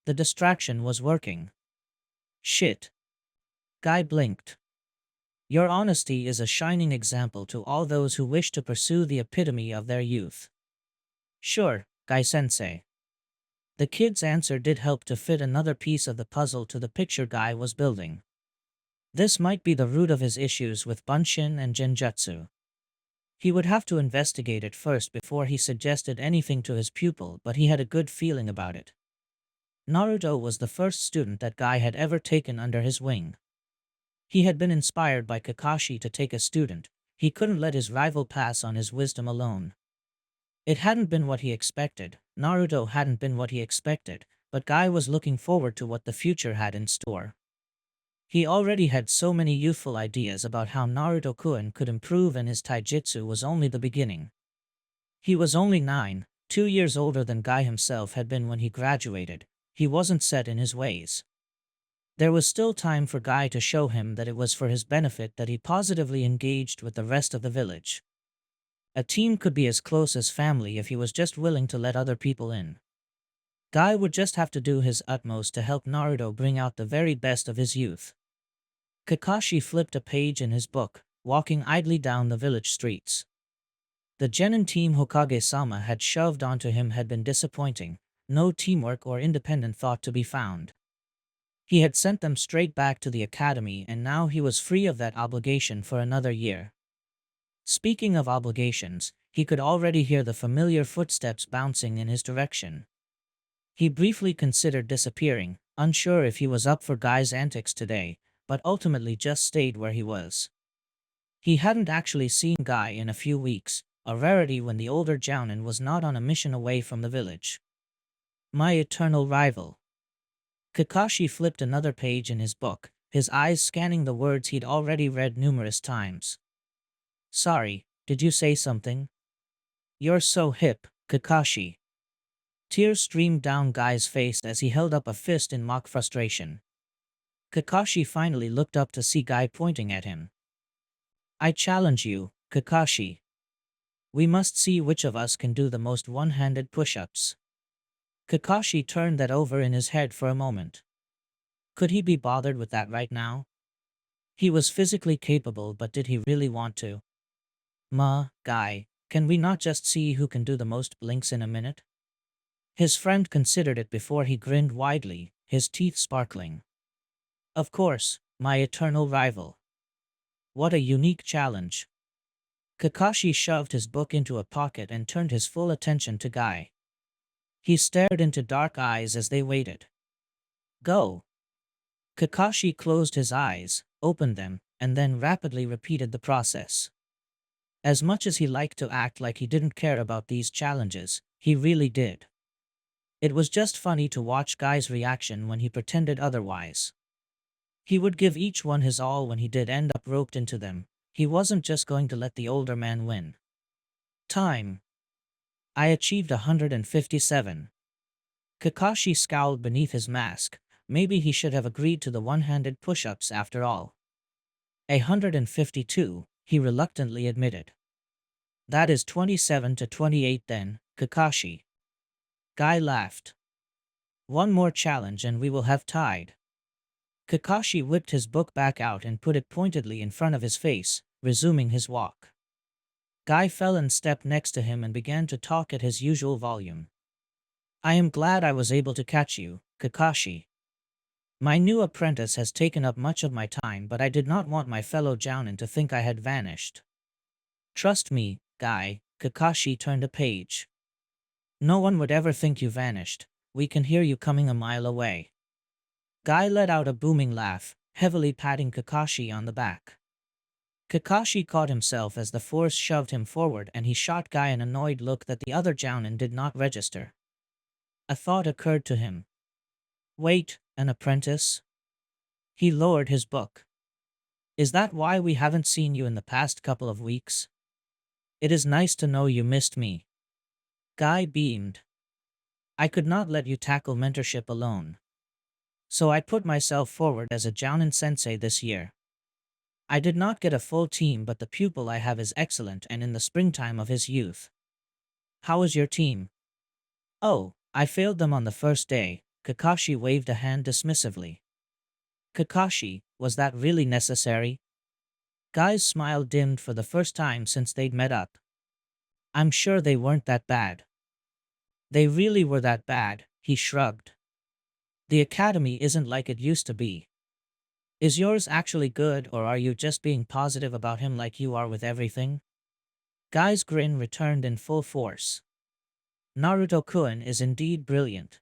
The distraction was working. Shit. Guy blinked. Your honesty is a shining example to all those who wish to pursue the epitome of their youth. Sure, Guy-sensei. The kid's answer did help to fit another piece of the puzzle to the picture Guy was building. This might be the root of his issues with Bunshin and Genjutsu. He would have to investigate it first before he suggested anything to his pupil, but he had a good feeling about it. Naruto was the first student that Guy had ever taken under his wing. He had been inspired by Kakashi to take a student. He couldn't let his rival pass on his wisdom alone. It hadn't been what he expected, Naruto hadn't been what he expected, but Guy was looking forward to what the future had in store. He already had so many youthful ideas about how Naruto-kun could improve, and his taijutsu was only the beginning. He was only 9, 2 years older than Guy himself had been when he graduated. He wasn't set in his ways. There was still time for Guy to show him that it was for his benefit that he positively engaged with the rest of the village. A team could be as close as family if he was just willing to let other people in. Guy would just have to do his utmost to help Naruto bring out the very best of his youth. Kakashi flipped a page in his book, walking idly down the village streets. The genin team Hokage-sama had shoved onto him had been disappointing, no teamwork or independent thought to be found. He had sent them straight back to the academy, and now he was free of that obligation for another year. Speaking of obligations, he could already hear the familiar footsteps bouncing in his direction. He briefly considered disappearing, unsure if he was up for Guy's antics today, but ultimately just stayed where he was. He hadn't actually seen Guy in a few weeks, a rarity when the older jounin was not on a mission away from the village. My eternal rival. Kakashi flipped another page in his book, his eyes scanning the words he'd already read numerous times. Sorry, did you say something? You're so hip, Kakashi. Tears streamed down Guy's face as he held up a fist in mock frustration. Kakashi finally looked up to see Guy pointing at him. I challenge you, Kakashi. We must see which of us can do the most one-handed push-ups. Kakashi turned that over in his head for a moment. Could he be bothered with that right now? He was physically capable, but did he really want to? Guy, can we not just see who can do the most blinks in a minute? His friend considered it before he grinned widely, his teeth sparkling. Of course, my eternal rival. What a unique challenge. Kakashi shoved his book into a pocket and turned his full attention to Guy. He stared into dark eyes as they waited. Go. Kakashi closed his eyes, opened them, and then rapidly repeated the process. As much as he liked to act like he didn't care about these challenges, he really did. It was just funny to watch Guy's reaction when he pretended otherwise. He would give each one his all when he did end up roped into them. He wasn't just going to let the older man win. Time. I achieved 157. Kakashi scowled beneath his mask. Maybe he should have agreed to the one-handed push-ups after all. 152, he reluctantly admitted. That is 27 to 28 then, Kakashi. Guy laughed. One more challenge and we will have tied. Kakashi whipped his book back out and put it pointedly in front of his face, resuming his walk. Guy fell and stepped next to him and began to talk at his usual volume. I am glad I was able to catch you, Kakashi. My new apprentice has taken up much of my time, but I did not want my fellow jounin to think I had vanished. Trust me, Guy, Kakashi turned a page. No one would ever think you vanished. We can hear you coming a mile away. Guy let out a booming laugh, heavily patting Kakashi on the back. Kakashi caught himself as the force shoved him forward and he shot Guy an annoyed look that the other jounin did not register. A thought occurred to him. Wait, an apprentice? He lowered his book. Is that why we haven't seen you in the past couple of weeks? It is nice to know you missed me. Guy beamed. I could not let you tackle mentorship alone. So I put myself forward as a jounin sensei this year. I did not get a full team, but the pupil I have is excellent and in the springtime of his youth. How is your team? Oh, I failed them on the first day. Kakashi waved a hand dismissively. Kakashi, was that really necessary? Guy's smile dimmed for the first time since they'd met up. I'm sure they weren't that bad. They really were that bad, he shrugged. The academy isn't like it used to be. Is yours actually good, or are you just being positive about him like you are with everything? Guy's grin returned in full force. Naruto-kun is indeed brilliant.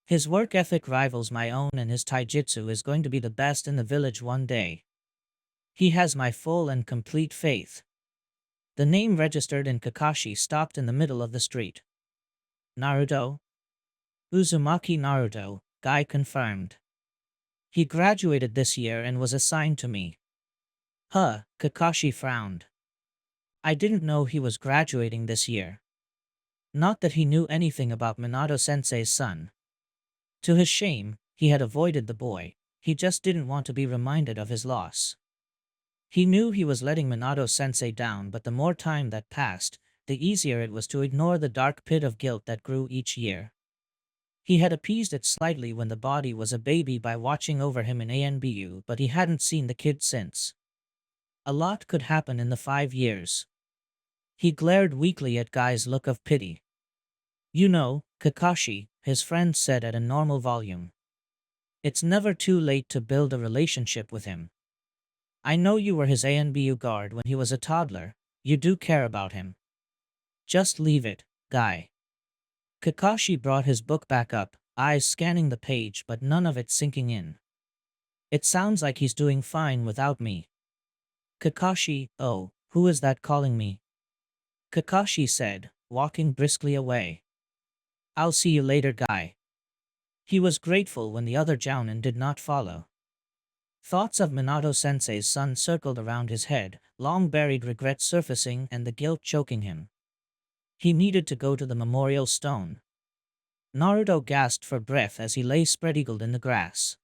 His work ethic rivals my own and his taijutsu is going to be the best in the village one day. He has my full and complete faith. The name registered in Kakashi stopped in the middle of the street. Naruto? Uzumaki Naruto, Guy confirmed. He graduated this year and was assigned to me. Kakashi frowned. I didn't know he was graduating this year. Not that he knew anything about Minato-sensei's son. To his shame, he had avoided the boy. He just didn't want to be reminded of his loss. He knew he was letting Minato-sensei down, but the more time that passed, the easier it was to ignore the dark pit of guilt that grew each year. He had appeased it slightly when the body was a baby by watching over him in ANBU, but he hadn't seen the kid since. A lot could happen in the 5 years. He glared weakly at Guy's look of pity. You know, Kakashi, his friend said at a normal volume. It's never too late to build a relationship with him. I know you were his ANBU guard when he was a toddler. You do care about him. Just leave it, Guy. Kakashi brought his book back up, eyes scanning the page but none of it sinking in. It sounds like he's doing fine without me. Kakashi, oh, who is that calling me? Kakashi said, walking briskly away. I'll see you later, Guy. He was grateful when the other jounin did not follow. Thoughts of Minato-sensei's son circled around his head, long-buried regret surfacing and the guilt choking him. He needed to go to the memorial stone. Naruto gasped for breath as he lay spread-eagled in the grass.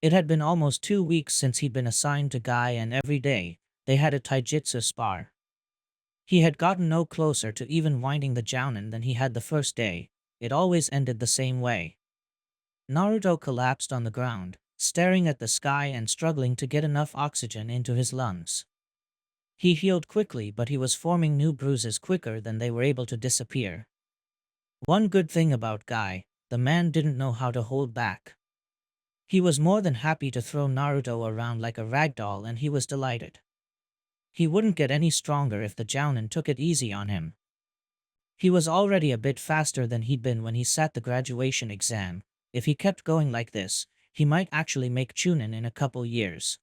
It had been almost 2 weeks since he'd been assigned to Guy, and every day, they had a taijutsu spar. He had gotten no closer to even winding the jounin than he had the first day. It always ended the same way. Naruto collapsed on the ground, staring at the sky and struggling to get enough oxygen into his lungs. He healed quickly, but he was forming new bruises quicker than they were able to disappear. One good thing about Guy, the man didn't know how to hold back. He was more than happy to throw Naruto around like a rag doll, and he was delighted. He wouldn't get any stronger if the Jounin took it easy on him. He was already a bit faster than he'd been when he sat the graduation exam. If he kept going like this, he might actually make Chunin in a couple years.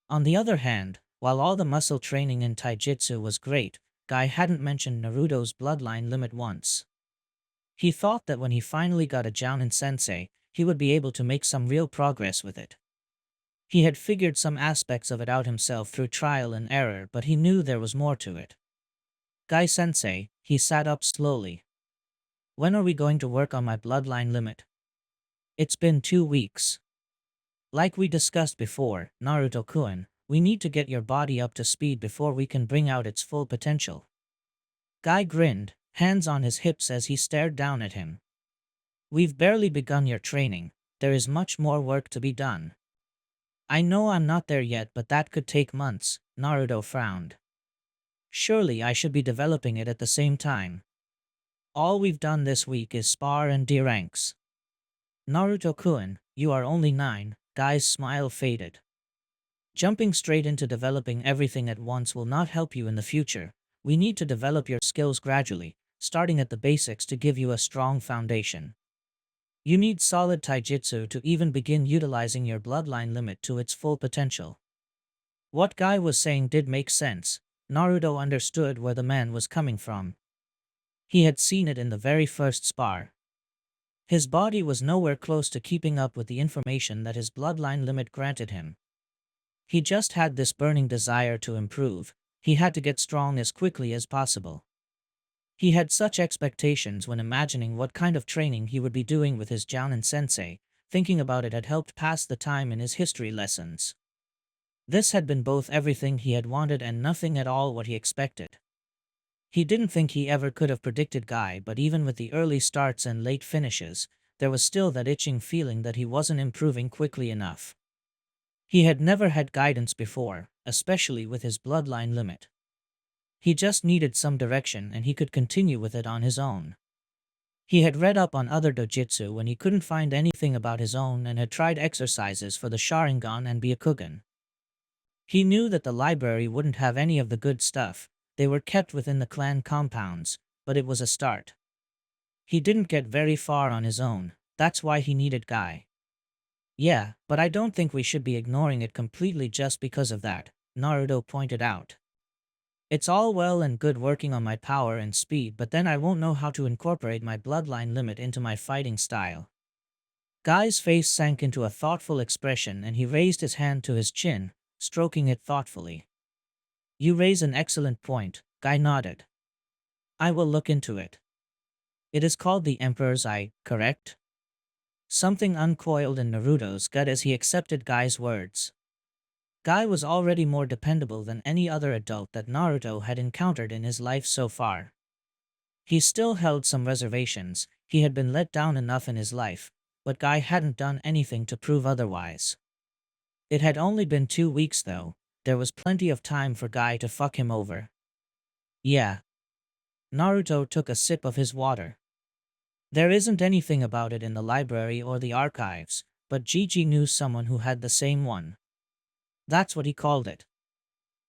On the other hand, while all the muscle training in taijutsu was great, Guy hadn't mentioned Naruto's bloodline limit once. He thought that when he finally got a Jounin sensei, he would be able to make some real progress with it. He had figured some aspects of it out himself through trial and error, but he knew there was more to it. Guy-sensei, he sat up slowly. When are we going to work on my bloodline limit? It's been 2 weeks. Like we discussed before, Naruto-kun, we need to get your body up to speed before we can bring out its full potential. Guy grinned, hands on his hips as he stared down at him. We've barely begun your training. There is much more work to be done. I know I'm not there yet, but that could take months, Naruto frowned. Surely I should be developing it at the same time. All we've done this week is spar and D-ranks. Naruto-kun, you are only 9, Guy's smile faded. Jumping straight into developing everything at once will not help you in the future. We need to develop your skills gradually, starting at the basics to give you a strong foundation. You need solid taijutsu to even begin utilizing your bloodline limit to its full potential. What Guy was saying did make sense. Naruto understood where the man was coming from. He had seen it in the very first spar. His body was nowhere close to keeping up with the information that his bloodline limit granted him. He just had this burning desire to improve. He had to get strong as quickly as possible. He had such expectations when imagining what kind of training he would be doing with his Jounin sensei. Thinking about it had helped pass the time in his history lessons. This had been both everything he had wanted and nothing at all what he expected. He didn't think he ever could have predicted Guy, but even with the early starts and late finishes, there was still that itching feeling that he wasn't improving quickly enough. He had never had guidance before, especially with his bloodline limit. He just needed some direction, and he could continue with it on his own. He had read up on other dojutsu when he couldn't find anything about his own, and had tried exercises for the Sharingan and Byakugan. He knew that the library wouldn't have any of the good stuff. They were kept within the clan compounds, but it was a start. He didn't get very far on his own. That's why he needed Guy. Yeah, but I don't think we should be ignoring it completely just because of that, Naruto pointed out. It's all well and good working on my power and speed, but then I won't know how to incorporate my bloodline limit into my fighting style. Guy's face sank into a thoughtful expression, and he raised his hand to his chin, stroking it thoughtfully. You raise an excellent point, Guy nodded. I will look into it. It is called the Emperor's Eye, correct? Something uncoiled in Naruto's gut as he accepted Guy's words. Guy was already more dependable than any other adult that Naruto had encountered in his life so far. He still held some reservations. He had been let down enough in his life, but Guy hadn't done anything to prove otherwise. It had only been 2 weeks though. There was plenty of time for Guy to fuck him over. Yeah. Naruto took a sip of his water. There isn't anything about it in the library or the archives, but Gigi knew someone who had the same one. That's what he called it.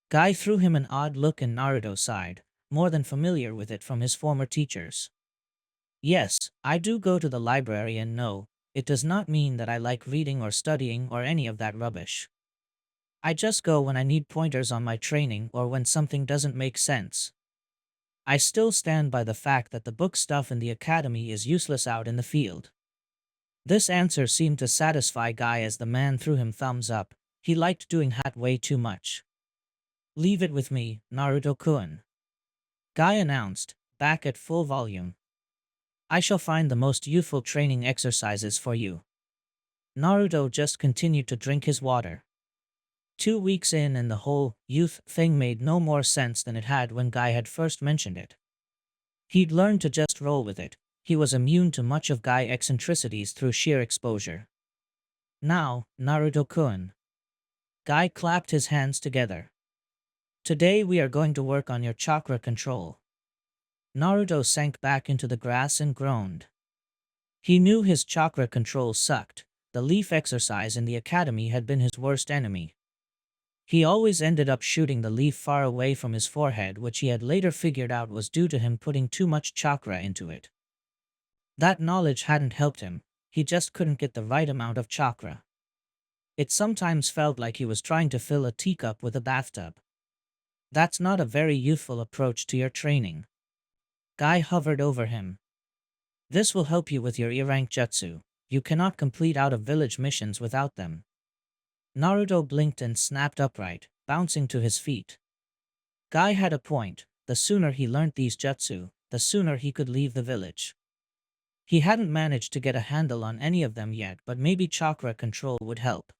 Guy threw him an odd look, and Naruto sighed, more than familiar with it from his former teachers. Yes, I do go to the library, and no, it does not mean that I like reading or studying or any of that rubbish. I just go when I need pointers on my training or when something doesn't make sense. I still stand by the fact that the book stuff in the academy is useless out in the field. This answer seemed to satisfy Guy as the man threw him thumbs up. He liked doing that way too much. Leave it with me, Naruto-kun. Guy announced, back at full volume. I shall find the most useful training exercises for you. Naruto just continued to drink his water. 2 weeks in and the whole youth thing made no more sense than it had when Guy had first mentioned it. He'd learned to just roll with it. He was immune to much of Guy eccentricities through sheer exposure. Now, Naruto-kun. Guy clapped his hands together. Today we are going to work on your chakra control. Naruto sank back into the grass and groaned. He knew his chakra control sucked. The leaf exercise in the academy had been his worst enemy. He always ended up shooting the leaf far away from his forehead, which he had later figured out was due to him putting too much chakra into it. That knowledge hadn't helped him, he just couldn't get the right amount of chakra. It sometimes felt like he was trying to fill a teacup with a bathtub. That's not a very youthful approach to your training. Guy hovered over him. This will help you with your E-rank jutsu. You cannot complete out-of-village missions without them. Naruto blinked and snapped upright, bouncing to his feet. Guy had a point. The sooner he learned these jutsu, the sooner he could leave the village. He hadn't managed to get a handle on any of them yet, but maybe chakra control would help.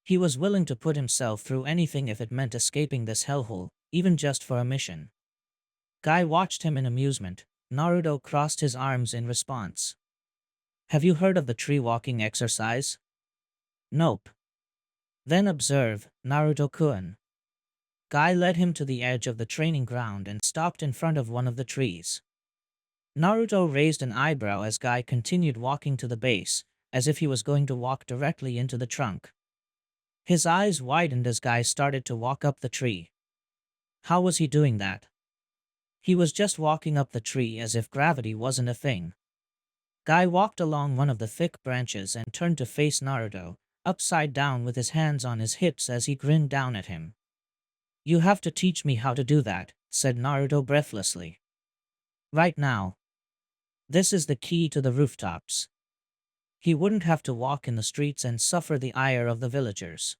He was willing to put himself through anything if it meant escaping this hellhole, even just for a mission. Guy watched him in amusement. Naruto crossed his arms in response. Have you heard of the tree walking exercise? Nope. Then observe, Naruto-kun. Guy led him to the edge of the training ground and stopped in front of one of the trees. Naruto raised an eyebrow as Guy continued walking to the base, as if he was going to walk directly into the trunk. His eyes widened as Guy started to walk up the tree. How was he doing that? He was just walking up the tree as if gravity wasn't a thing. Guy walked along one of the thick branches and turned to face Naruto, upside down with his hands on his hips as he grinned down at him. You have to teach me how to do that, said Naruto breathlessly. Right now. This is the key to the rooftops. He wouldn't have to walk in the streets and suffer the ire of the villagers.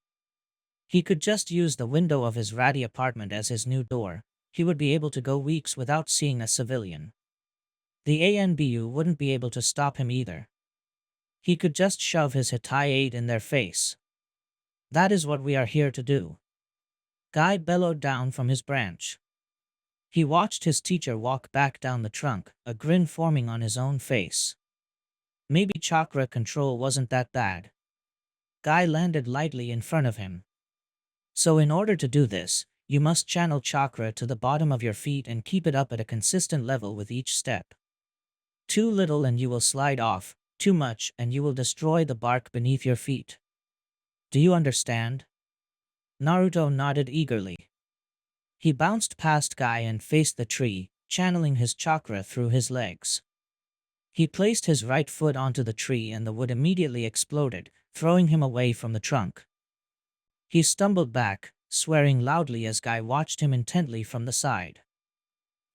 He could just use the window of his ratty apartment as his new door. He would be able to go weeks without seeing a civilian. The ANBU wouldn't be able to stop him either. He could just shove his Hitai-8 in their face. That is what we are here to do. Guy bellowed down from his branch. He watched his teacher walk back down the trunk, a grin forming on his own face. Maybe chakra control wasn't that bad. Guy landed lightly in front of him. So in order to do this, you must channel chakra to the bottom of your feet and keep it up at a consistent level with each step. Too little and you will slide off. Too much and you will destroy the bark beneath your feet. Do you understand? Naruto nodded eagerly. He bounced past Guy and faced the tree, channeling his chakra through his legs. He placed his right foot onto the tree and the wood immediately exploded, throwing him away from the trunk. He stumbled back, swearing loudly as Guy watched him intently from the side.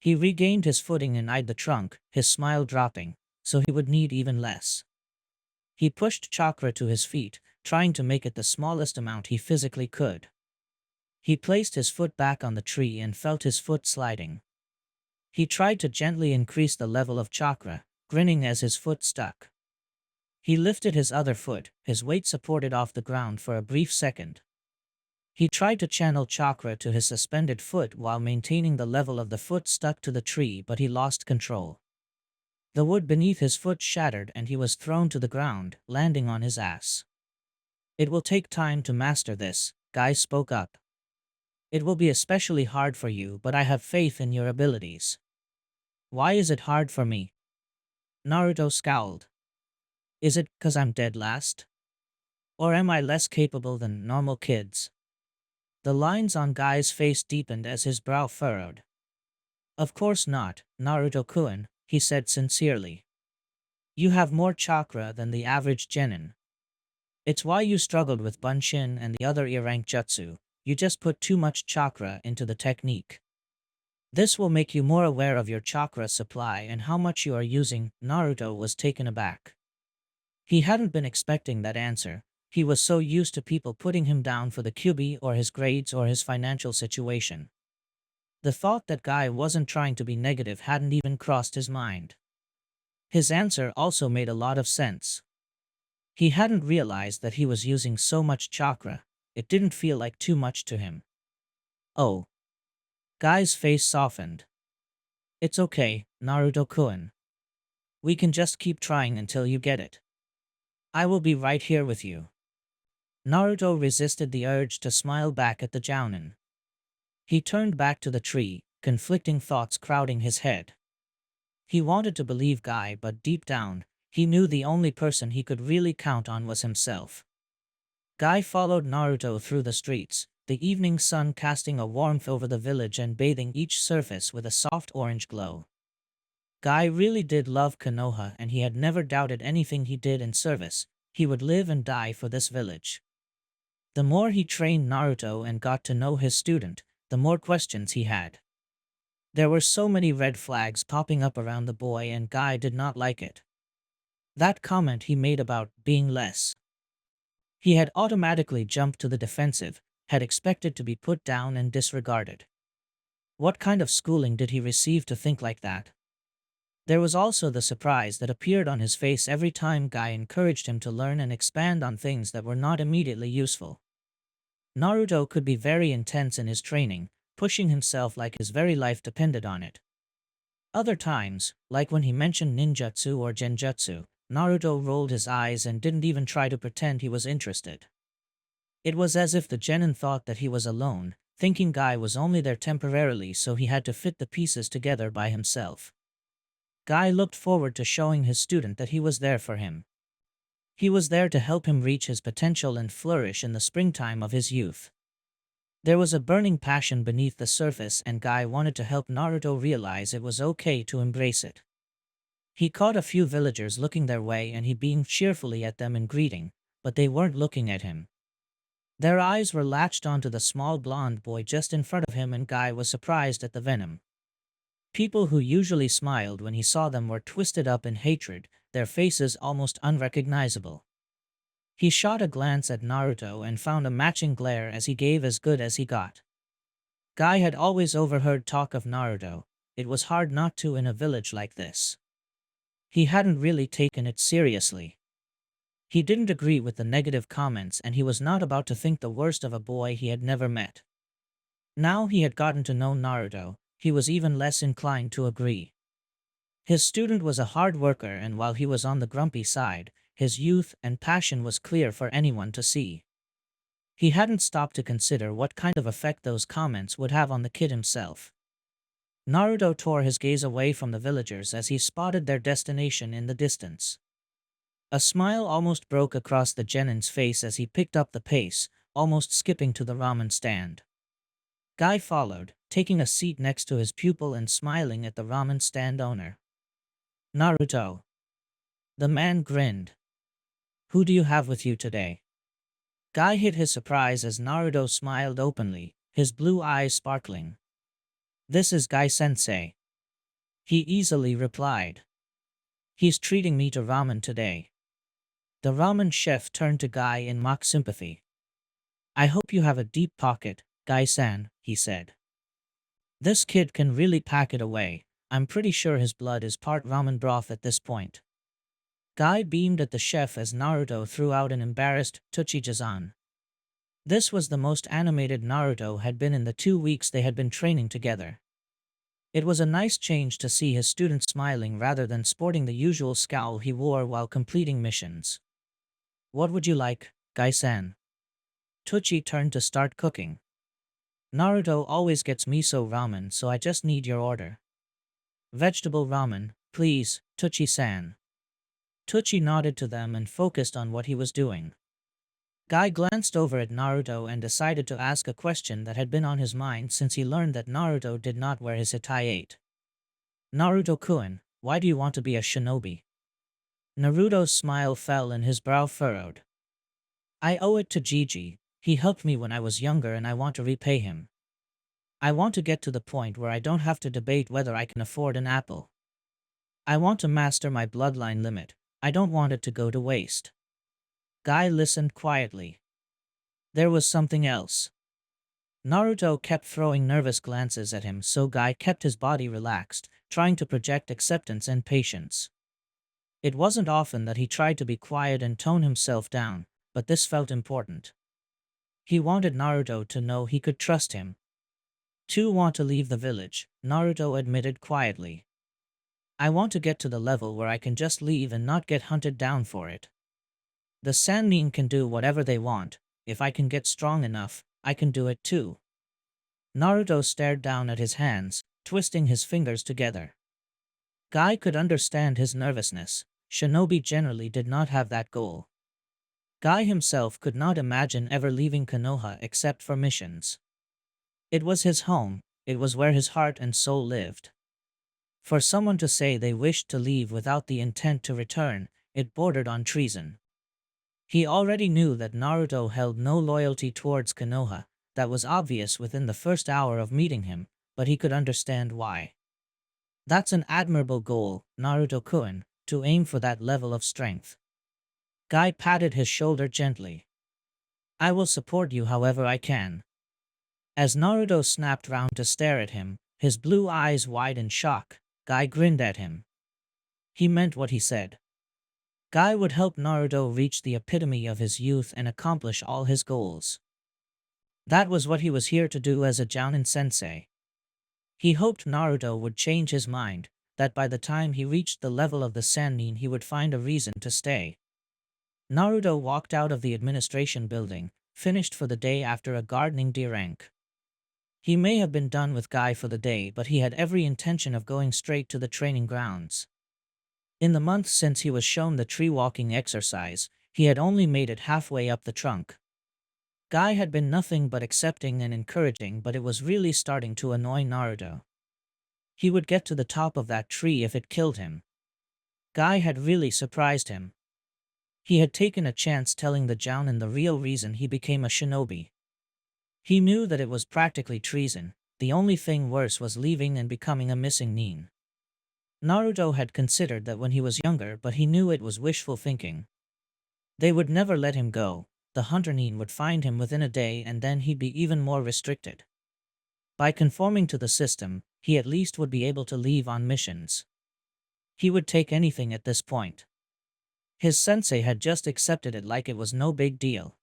He regained his footing and eyed the trunk, his smile dropping, so he would need even less. He pushed chakra to his feet, trying to make it the smallest amount he physically could. He placed his foot back on the tree and felt his foot sliding. He tried to gently increase the level of chakra, grinning as his foot stuck. He lifted his other foot, his weight supported off the ground for a brief second. He tried to channel chakra to his suspended foot while maintaining the level of the foot stuck to the tree, but he lost control. The wood beneath his foot shattered and he was thrown to the ground, landing on his ass. It will take time to master this, Guy spoke up. It will be especially hard for you, but I have faith in your abilities. Why is it hard for me? Naruto scowled. Is it 'cause I'm dead last? Or am I less capable than normal kids? The lines on Guy's face deepened as his brow furrowed. Of course not, Naruto-kun, he said sincerely. You have more chakra than the average genin. It's why you struggled with Bunshin and the other E-rank jutsu. You just put too much chakra into the technique. This will make you more aware of your chakra supply and how much you are using. Naruto was taken aback. He hadn't been expecting that answer. He was so used to people putting him down for the QB or his grades or his financial situation. The thought that Guy wasn't trying to be negative hadn't even crossed his mind. His answer also made a lot of sense. He hadn't realized that he was using so much chakra. it didn't feel like too much to him. Oh. Guy's face softened. It's okay, Naruto-kun. We can just keep trying until you get it. I will be right here with you. Naruto resisted the urge to smile back at the Jounin. He turned back to the tree, conflicting thoughts crowding his head. He wanted to believe Guy, but deep down, he knew the only person he could really count on was himself. Guy followed Naruto through the streets, the evening sun casting a warmth over the village and bathing each surface with a soft orange glow. Guy really did love Konoha, and he had never doubted anything he did in service. He would live and die for this village. The more he trained Naruto and got to know his student, the more questions he had. There were so many red flags popping up around the boy, and Guy did not like it. That comment he made about being less. He had automatically jumped to the defensive, had expected to be put down and disregarded. What kind of schooling did he receive to think like that? There was also the surprise that appeared on his face every time Guy encouraged him to learn and expand on things that were not immediately useful. Naruto could be very intense in his training, pushing himself like his very life depended on it. Other times, like when he mentioned ninjutsu or genjutsu, Naruto rolled his eyes and didn't even try to pretend he was interested. It was as if the genin thought that he was alone, thinking Guy was only there temporarily, so he had to fit the pieces together by himself. Guy looked forward to showing his student that he was there for him. He was there to help him reach his potential and flourish in the springtime of his youth. There was a burning passion beneath the surface, and Guy wanted to help Naruto realize it was okay to embrace it. He caught a few villagers looking their way and he beamed cheerfully at them in greeting, but they weren't looking at him. Their eyes were latched onto the small blonde boy just in front of him, and Guy was surprised at the venom. People who usually smiled when he saw them were twisted up in hatred, their faces almost unrecognizable. He shot a glance at Naruto and found a matching glare as he gave as good as he got. Guy had always overheard talk of Naruto. It was hard not to in a village like this. He hadn't really taken it seriously. He didn't agree with the negative comments, and he was not about to think the worst of a boy he had never met. Now he had gotten to know Naruto, he was even less inclined to agree. His student was a hard worker, and while he was on the grumpy side, his youth and passion was clear for anyone to see. He hadn't stopped to consider what kind of effect those comments would have on the kid himself. Naruto tore his gaze away from the villagers as he spotted their destination in the distance. A smile almost broke across the genin's face as he picked up the pace, almost skipping to the ramen stand. Guy followed, taking a seat next to his pupil and smiling at the ramen stand owner. Naruto. The man grinned. Who do you have with you today? Guy hid his surprise as Naruto smiled openly, his blue eyes sparkling. This is Guy-sensei. He easily replied. He's treating me to ramen today. The ramen chef turned to Guy in mock sympathy. I hope you have a deep pocket, Guy-san, he said. This kid can really pack it away. I'm pretty sure his blood is part ramen broth at this point. Guy beamed at the chef as Naruto threw out an embarrassed Tsuchijazan. This was the most animated Naruto had been in the 2 weeks they had been training together. It was a nice change to see his student smiling rather than sporting the usual scowl he wore while completing missions. What would you like, Guy-san? Tsuchi turned to start cooking. Naruto always gets miso ramen, so I just need your order. Vegetable ramen, please, Tsuchi-san. Tsuchi nodded to them and focused on what he was doing. Guy glanced over at Naruto and decided to ask a question that had been on his mind since he learned that Naruto did not wear his Hitai-8. Naruto-kun, why do you want to be a shinobi? Naruto's smile fell and his brow furrowed. I owe it to Gigi. He helped me when I was younger and I want to repay him. I want to get to the point where I don't have to debate whether I can afford an apple. I want to master my bloodline limit. I don't want it to go to waste. Guy listened quietly. There was something else. Naruto kept throwing nervous glances at him, so Guy kept his body relaxed, trying to project acceptance and patience. It wasn't often that he tried to be quiet and tone himself down, but this felt important. He wanted Naruto to know he could trust him. "Two want to leave the village," Naruto admitted quietly. "I want to get to the level where I can just leave and not get hunted down for it. The Sannin can do whatever they want. If I can get strong enough, I can do it too." Naruto stared down at his hands, twisting his fingers together. Guy could understand his nervousness. Shinobi generally did not have that goal. Guy himself could not imagine ever leaving Konoha except for missions. It was his home, it was where his heart and soul lived. For someone to say they wished to leave without the intent to return, it bordered on treason. He already knew that Naruto held no loyalty towards Konoha. That was obvious within the first hour of meeting him, but he could understand why. That's an admirable goal, Naruto-kun, to aim for that level of strength. Guy patted his shoulder gently. "I will support you however I can." As Naruto snapped round to stare at him, his blue eyes wide in shock, Guy grinned at him. He meant what he said. Guy would help Naruto reach the epitome of his youth and accomplish all his goals. That was what he was here to do as a Jounin sensei. He hoped Naruto would change his mind, that by the time he reached the level of the Sannin he would find a reason to stay. Naruto walked out of the administration building, finished for the day after a gardening D-rank. He may have been done with Guy for the day, but he had every intention of going straight to the training grounds. In the months since he was shown the tree-walking exercise, he had only made it halfway up the trunk. Guy had been nothing but accepting and encouraging, but it was really starting to annoy Naruto. He would get to the top of that tree if it killed him. Guy had really surprised him. He had taken a chance telling the Jounin the real reason he became a shinobi. He knew that it was practically treason. The only thing worse was leaving and becoming a missing nin. Naruto had considered that when he was younger, but he knew it was wishful thinking. They would never let him go. The hunter nin would find him within a day and then he'd be even more restricted. By conforming to the system, he at least would be able to leave on missions. He would take anything at this point. His sensei had just accepted it like it was no big deal.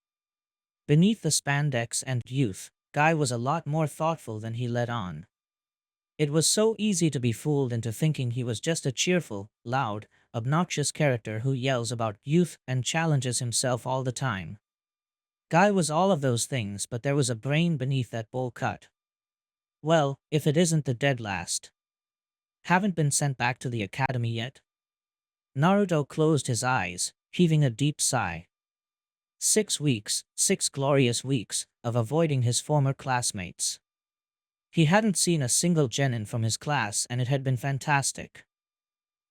Beneath the spandex and youth, Guy was a lot more thoughtful than he let on. It was so easy to be fooled into thinking he was just a cheerful, loud, obnoxious character who yells about youth and challenges himself all the time. Guy was all of those things, but there was a brain beneath that bowl cut. Well, if it isn't the dead last. Haven't been sent back to the academy yet? Naruto closed his eyes, heaving a deep sigh. 6 weeks, 6 glorious weeks, of avoiding his former classmates. He hadn't seen a single genin from his class and it had been fantastic.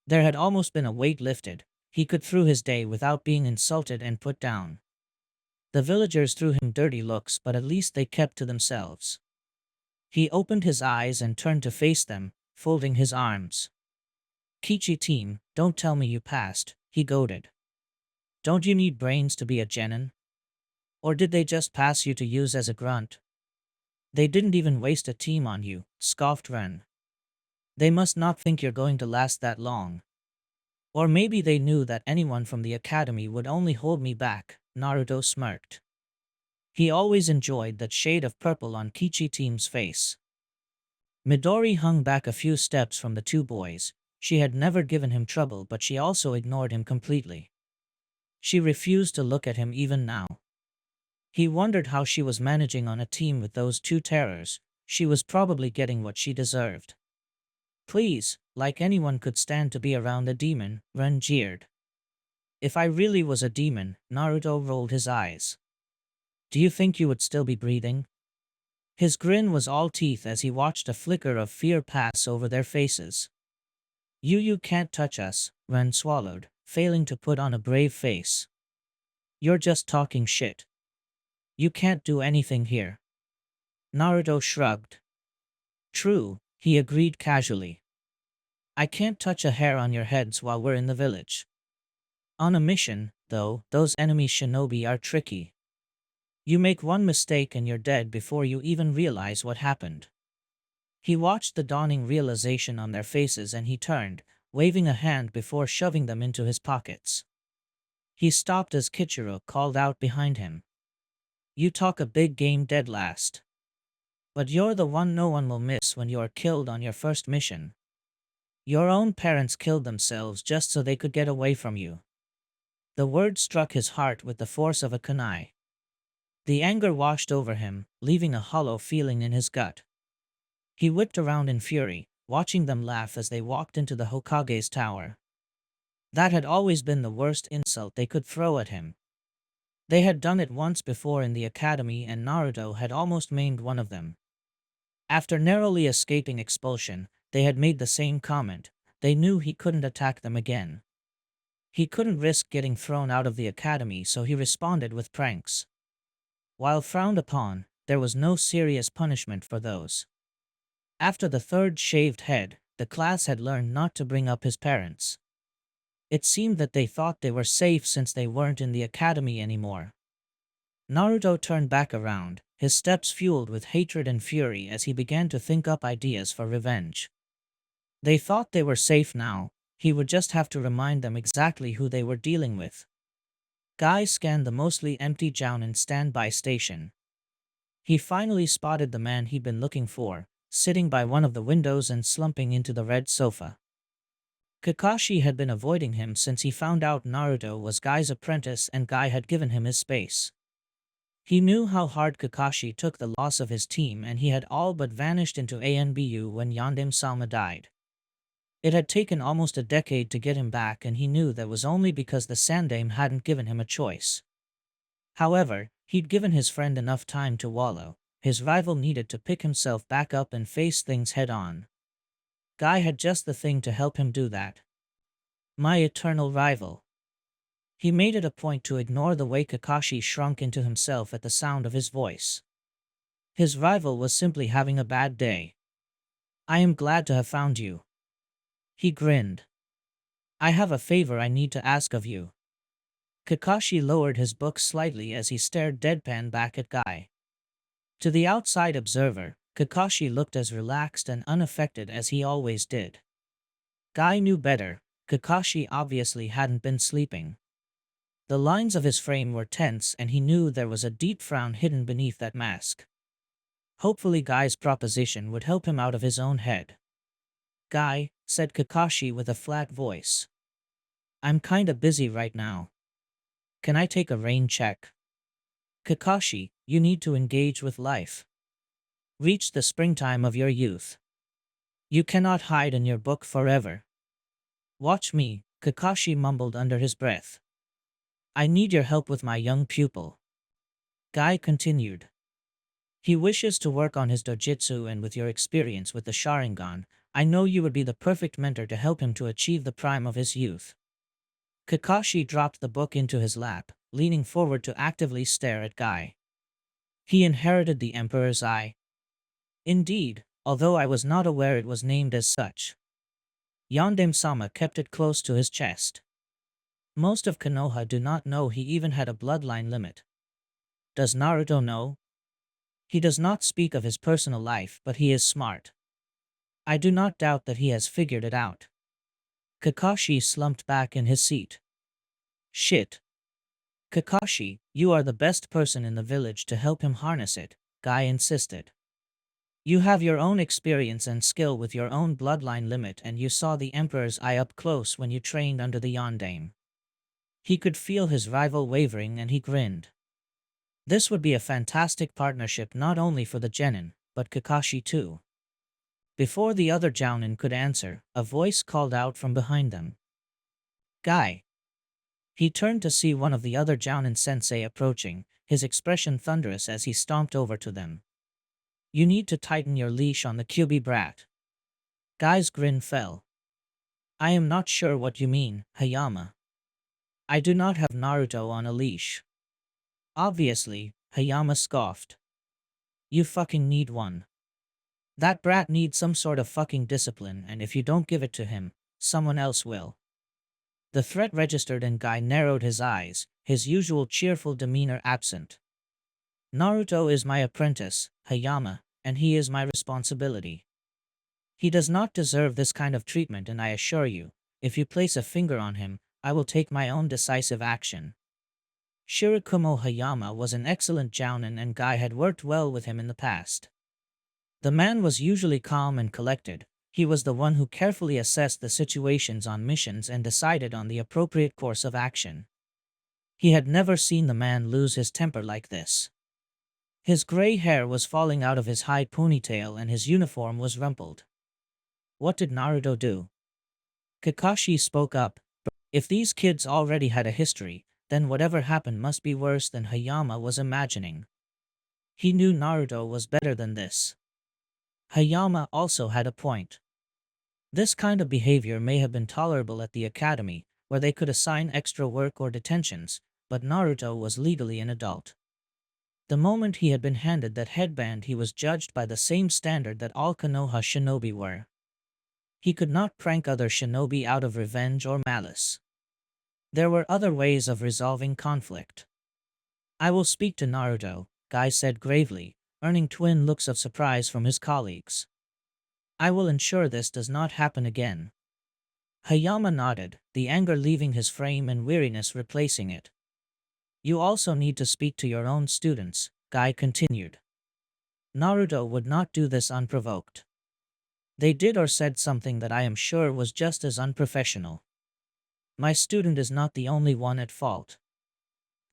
There had almost been a weight lifted. He could through his day without being insulted and put down. The villagers threw him dirty looks, but at least they kept to themselves. He opened his eyes and turned to face them, folding his arms. "Kichi team, don't tell me you passed," he goaded. "Don't you need brains to be a genin? Or did they just pass you to use as a grunt? They didn't even waste a team on you," scoffed Ren. "They must not think you're going to last that long. Or maybe they knew that anyone from the academy would only hold me back," Naruto smirked. He always enjoyed that shade of purple on Kichi team's face. Midori hung back a few steps from the two boys. She had never given him trouble, but she also ignored him completely. She refused to look at him even now. He wondered how she was managing on a team with those two terrors. She was probably getting what she deserved. "Please, like anyone could stand to be around a demon," Ren jeered. "If I really was a demon," Naruto rolled his eyes. "Do you think you would still be breathing?" His grin was all teeth as he watched a flicker of fear pass over their faces. You can't touch us," Ren swallowed, failing to put on a brave face. "You're just talking shit. You can't do anything here." Naruto shrugged. "True," he agreed casually. "I can't touch a hair on your heads while we're in the village. On a mission, though, those enemy shinobi are tricky. You make one mistake and you're dead before you even realize what happened." He watched the dawning realization on their faces and he turned, waving a hand before shoving them into his pockets. He stopped as Kichiro called out behind him. You talk a big game dead last. But you're the one no one will miss when you are killed on your first mission. Your own parents killed themselves just so they could get away from you. The word struck his heart with the force of a kunai. The anger washed over him, leaving a hollow feeling in his gut. He whipped around in fury, watching them laugh as they walked into the Hokage's tower. That had always been the worst insult they could throw at him. They had done it once before in the academy and Naruto had almost maimed one of them. After narrowly escaping expulsion, they had made the same comment. They knew he couldn't attack them again. He couldn't risk getting thrown out of the academy, so he responded with pranks. While frowned upon, there was no serious punishment for those. After the third shaved head, the class had learned not to bring up his parents. It seemed that they thought they were safe since they weren't in the academy anymore. Naruto turned back around, his steps fueled with hatred and fury as he began to think up ideas for revenge. They thought they were safe now, he would just have to remind them exactly who they were dealing with. Guy scanned the mostly empty Jounin standby station. He finally spotted the man he'd been looking for, sitting by one of the windows and slumping into the red sofa. Kakashi had been avoiding him since he found out Naruto was Guy's apprentice and Guy had given him his space. He knew how hard Kakashi took the loss of his team and he had all but vanished into ANBU when Yandem-sama died. It had taken almost a decade to get him back and he knew that was only because the Sandaime hadn't given him a choice. However, he'd given his friend enough time to wallow. His rival needed to pick himself back up and face things head-on. Guy had just the thing to help him do that. My eternal rival. He made it a point to ignore the way Kakashi shrunk into himself at the sound of his voice. His rival was simply having a bad day. I am glad to have found you. He grinned. I have a favor I need to ask of you. Kakashi lowered his book slightly as he stared deadpan back at Guy. To the outside observer, Kakashi looked as relaxed and unaffected as he always did. Guy knew better. Kakashi obviously hadn't been sleeping. The lines of his frame were tense and he knew there was a deep frown hidden beneath that mask. Hopefully Guy's proposition would help him out of his own head. Guy, said Kakashi with a flat voice. I'm kinda busy right now. Can I take a rain check? Kakashi, you need to engage with life. Reach the springtime of your youth. You cannot hide in your book forever. Watch me, Kakashi mumbled under his breath. I need your help with my young pupil. Guy continued. He wishes to work on his dojutsu and with your experience with the Sharingan, I know you would be the perfect mentor to help him to achieve the prime of his youth. Kakashi dropped the book into his lap, leaning forward to actively stare at Guy. He inherited the Emperor's Eye. Indeed, although I was not aware it was named as such. Yandem-sama kept it close to his chest. Most of Konoha do not know he even had a bloodline limit. Does Naruto know? He does not speak of his personal life, but he is smart. I do not doubt that he has figured it out. Kakashi slumped back in his seat. Shit. Kakashi, you are the best person in the village to help him harness it, Guy insisted. You have your own experience and skill with your own bloodline limit and you saw the Emperor's Eye up close when you trained under the Yondaime. He could feel his rival wavering and he grinned. This would be a fantastic partnership not only for the genin, but Kakashi too. Before the other Jounin could answer, a voice called out from behind them. Guy. He turned to see one of the other Jounin sensei approaching, his expression thunderous as he stomped over to them. You need to tighten your leash on the Kyuubi brat. Guy's grin fell. I am not sure what you mean, Hayama. I do not have Naruto on a leash. Obviously, Hayama scoffed. You fucking need one. That brat needs some sort of fucking discipline and if you don't give it to him, someone else will. The threat registered and Guy narrowed his eyes, his usual cheerful demeanor absent. Naruto is my apprentice, Hayama, and he is my responsibility. He does not deserve this kind of treatment and I assure you, if you place a finger on him, I will take my own decisive action. Shirakumo Hayama was an excellent jounin and Guy had worked well with him in the past. The man was usually calm and collected. He was the one who carefully assessed the situations on missions and decided on the appropriate course of action. He had never seen the man lose his temper like this. His gray hair was falling out of his high ponytail and his uniform was rumpled. What did Naruto do? Kakashi spoke up. If these kids already had a history, then whatever happened must be worse than Hayama was imagining. He knew Naruto was better than this. Hayama also had a point. This kind of behavior may have been tolerable at the academy, where they could assign extra work or detentions, but Naruto was legally an adult. The moment he had been handed that headband, he was judged by the same standard that all Konoha shinobi were. He could not prank other shinobi out of revenge or malice. There were other ways of resolving conflict. I will speak to Naruto, Guy said gravely, earning twin looks of surprise from his colleagues. I will ensure this does not happen again. Hayama nodded, the anger leaving his frame and weariness replacing it. You also need to speak to your own students, Guy continued. Naruto would not do this unprovoked. They did or said something that I am sure was just as unprofessional. My student is not the only one at fault.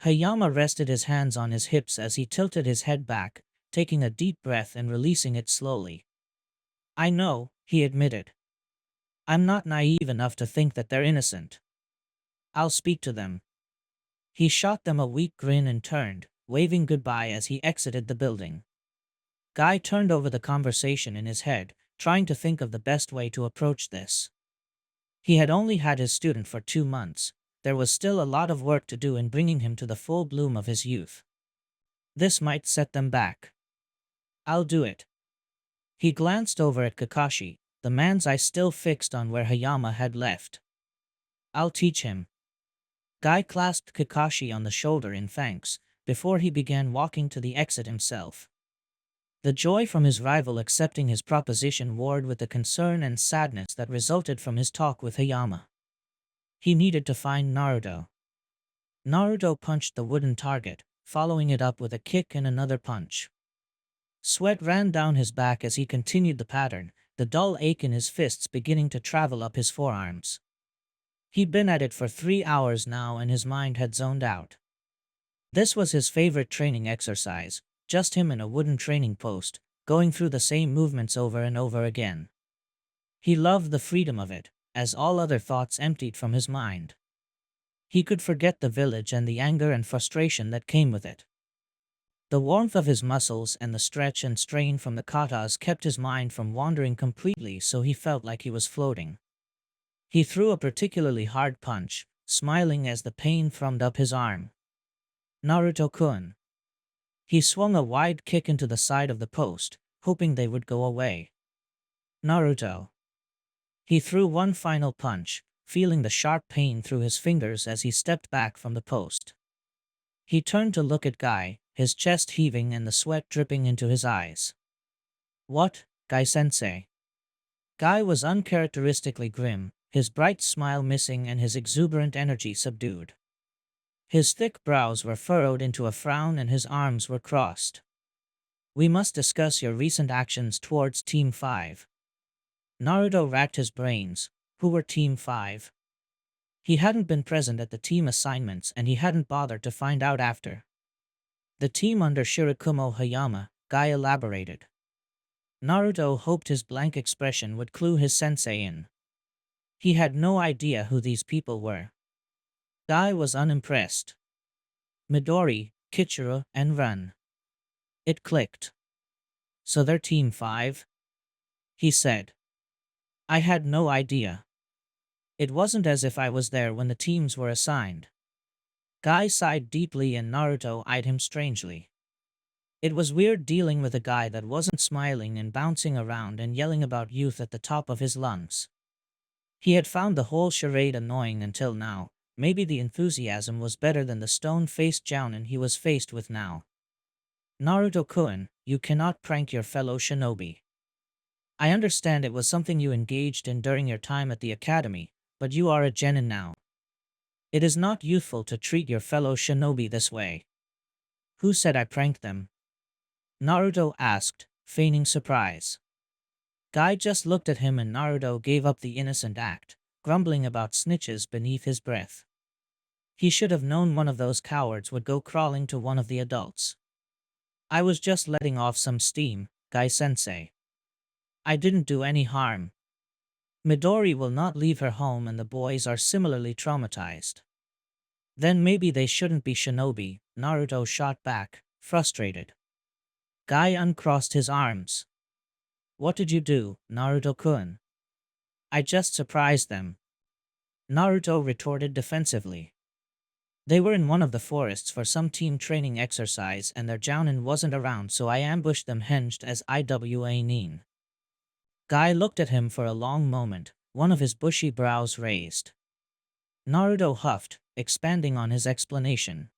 Hayama rested his hands on his hips as he tilted his head back, taking a deep breath and releasing it slowly. I know, he admitted. I'm not naive enough to think that they're innocent. I'll speak to them. He shot them a weak grin and turned, waving goodbye as he exited the building. Guy turned over the conversation in his head, trying to think of the best way to approach this. He had only had his student for 2 months. There was still a lot of work to do in bringing him to the full bloom of his youth. This might set them back. I'll do it. He glanced over at Kakashi, the man's eye still fixed on where Hayama had left. I'll teach him. Guy clasped Kakashi on the shoulder in thanks, before he began walking to the exit himself. The joy from his rival accepting his proposition warred with the concern and sadness that resulted from his talk with Hayama. He needed to find Naruto. Naruto punched the wooden target, following it up with a kick and another punch. Sweat ran down his back as he continued the pattern, the dull ache in his fists beginning to travel up his forearms. He'd been at it for 3 hours now and his mind had zoned out. This was his favorite training exercise, just him in a wooden training post, going through the same movements over and over again. He loved the freedom of it, as all other thoughts emptied from his mind. He could forget the village and the anger and frustration that came with it. The warmth of his muscles and the stretch and strain from the katas kept his mind from wandering completely, so he felt like he was floating. He threw a particularly hard punch, smiling as the pain thrummed up his arm. Naruto-kun. He swung a wide kick into the side of the post, hoping they would go away. Naruto. He threw one final punch, feeling the sharp pain through his fingers as he stepped back from the post. He turned to look at Guy, his chest heaving and the sweat dripping into his eyes. What, Guy-sensei? Guy was uncharacteristically grim, his bright smile missing and his exuberant energy subdued. His thick brows were furrowed into a frown and his arms were crossed. We must discuss your recent actions towards Team 5. Naruto racked his brains. Who were Team 5? He hadn't been present at the team assignments and he hadn't bothered to find out after. The team under Shirakumo Hayama, Guy elaborated. Naruto hoped his blank expression would clue his sensei in. He had no idea who these people were. Guy was unimpressed. Midori, Kichiro, and Run. It clicked. So they're Team 5? He said. I had no idea. It wasn't as if I was there when the teams were assigned. Guy sighed deeply and Naruto eyed him strangely. It was weird dealing with a guy that wasn't smiling and bouncing around and yelling about youth at the top of his lungs. He had found the whole charade annoying until now. Maybe the enthusiasm was better than the stone-faced jounin he was faced with now. Naruto-kun, you cannot prank your fellow shinobi. I understand it was something you engaged in during your time at the academy, but you are a genin now. It is not youthful to treat your fellow shinobi this way. Who said I pranked them? Naruto asked, feigning surprise. Guy just looked at him and Naruto gave up the innocent act, grumbling about snitches beneath his breath. He should have known one of those cowards would go crawling to one of the adults. I was just letting off some steam, Guy-sensei. I didn't do any harm. Midori will not leave her home and the boys are similarly traumatized. Then maybe they shouldn't be shinobi, Naruto shot back, frustrated. Guy uncrossed his arms. What did you do, Naruto-kun? I just surprised them. Naruto retorted defensively. They were in one of the forests for some team training exercise and their jounin wasn't around, so I ambushed them hinged as IWA Nin. Guy looked at him for a long moment, one of his bushy brows raised. Naruto huffed, expanding on his explanation.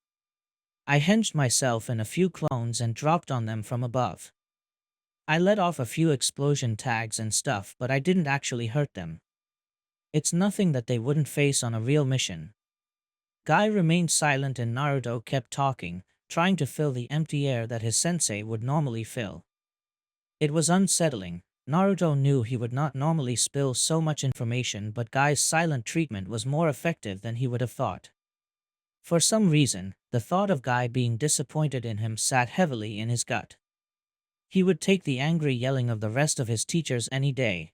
I hinged myself and a few clones and dropped on them from above. I let off a few explosion tags and stuff, but I didn't actually hurt them. It's nothing that they wouldn't face on a real mission. Guy remained silent and Naruto kept talking, trying to fill the empty air that his sensei would normally fill. It was unsettling. Naruto knew he would not normally spill so much information, but Guy's silent treatment was more effective than he would have thought. For some reason, the thought of Guy being disappointed in him sat heavily in his gut. He would take the angry yelling of the rest of his teachers any day.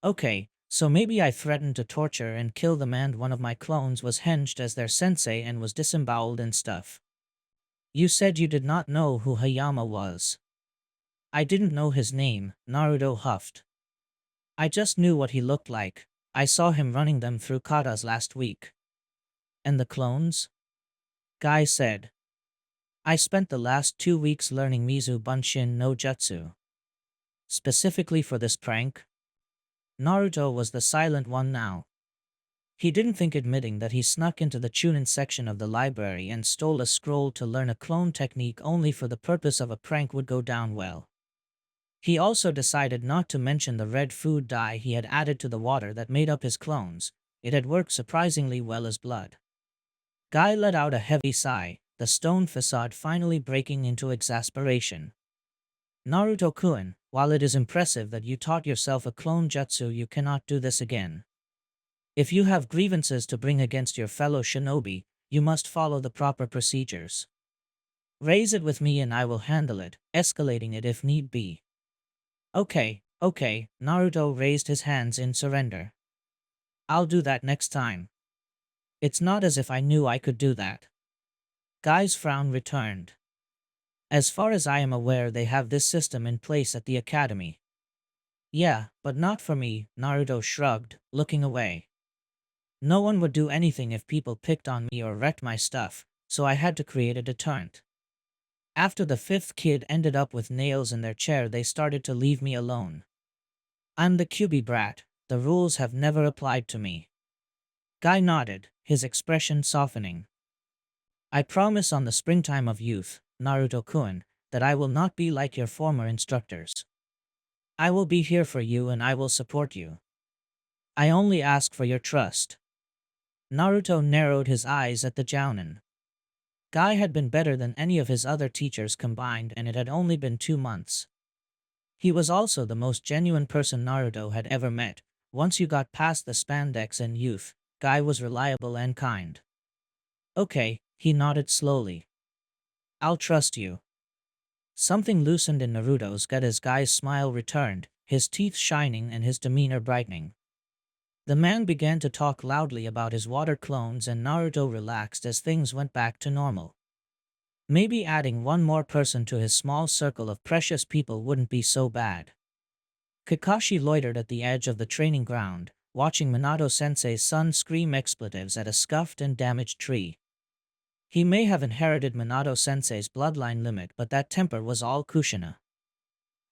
Okay, so maybe I threatened to torture and kill them and one of my clones was hinged as their sensei and was disemboweled and stuff. You said you did not know who Hayama was. I didn't know his name, Naruto huffed. I just knew what he looked like. I saw him running them through katas last week. And the clones? Guy said. I spent the last 2 weeks learning Mizu Bunshin no Jutsu. Specifically for this prank? Naruto was the silent one now. He didn't think admitting that he snuck into the Chunin section of the library and stole a scroll to learn a clone technique only for the purpose of a prank would go down well. He also decided not to mention the red food dye he had added to the water that made up his clones. It had worked surprisingly well as blood. Guy let out a heavy sigh, the stone facade finally breaking into exasperation. Naruto-kun, while it is impressive that you taught yourself a clone jutsu, you cannot do this again. If you have grievances to bring against your fellow shinobi, you must follow the proper procedures. Raise it with me and I will handle it, escalating it if need be. Okay, Naruto raised his hands in surrender. I'll do that next time. It's not as if I knew I could do that. Guy's frown returned. As far as I am aware, they have this system in place at the academy. Yeah, but not for me, Naruto shrugged, looking away. No one would do anything if people picked on me or wrecked my stuff, so I had to create a deterrent. After the 5th kid ended up with nails in their chair, they started to leave me alone. I'm the QB brat, the rules have never applied to me. Guy nodded, his expression softening. I promise on the springtime of youth, Naruto-kun, that I will not be like your former instructors. I will be here for you and I will support you. I only ask for your trust. Naruto narrowed his eyes at the jounin. Guy had been better than any of his other teachers combined and it had only been 2 months. He was also the most genuine person Naruto had ever met. Once you got past the spandex and youth, Guy was reliable and kind. Okay, he nodded slowly. I'll trust you. Something loosened in Naruto's gut as Guy's smile returned, his teeth shining and his demeanor brightening. The man began to talk loudly about his water clones and Naruto relaxed as things went back to normal. Maybe adding one more person to his small circle of precious people wouldn't be so bad. Kakashi loitered at the edge of the training ground, watching Minato-sensei's son scream expletives at a scuffed and damaged tree. He may have inherited Minato-sensei's bloodline limit, but that temper was all Kushina.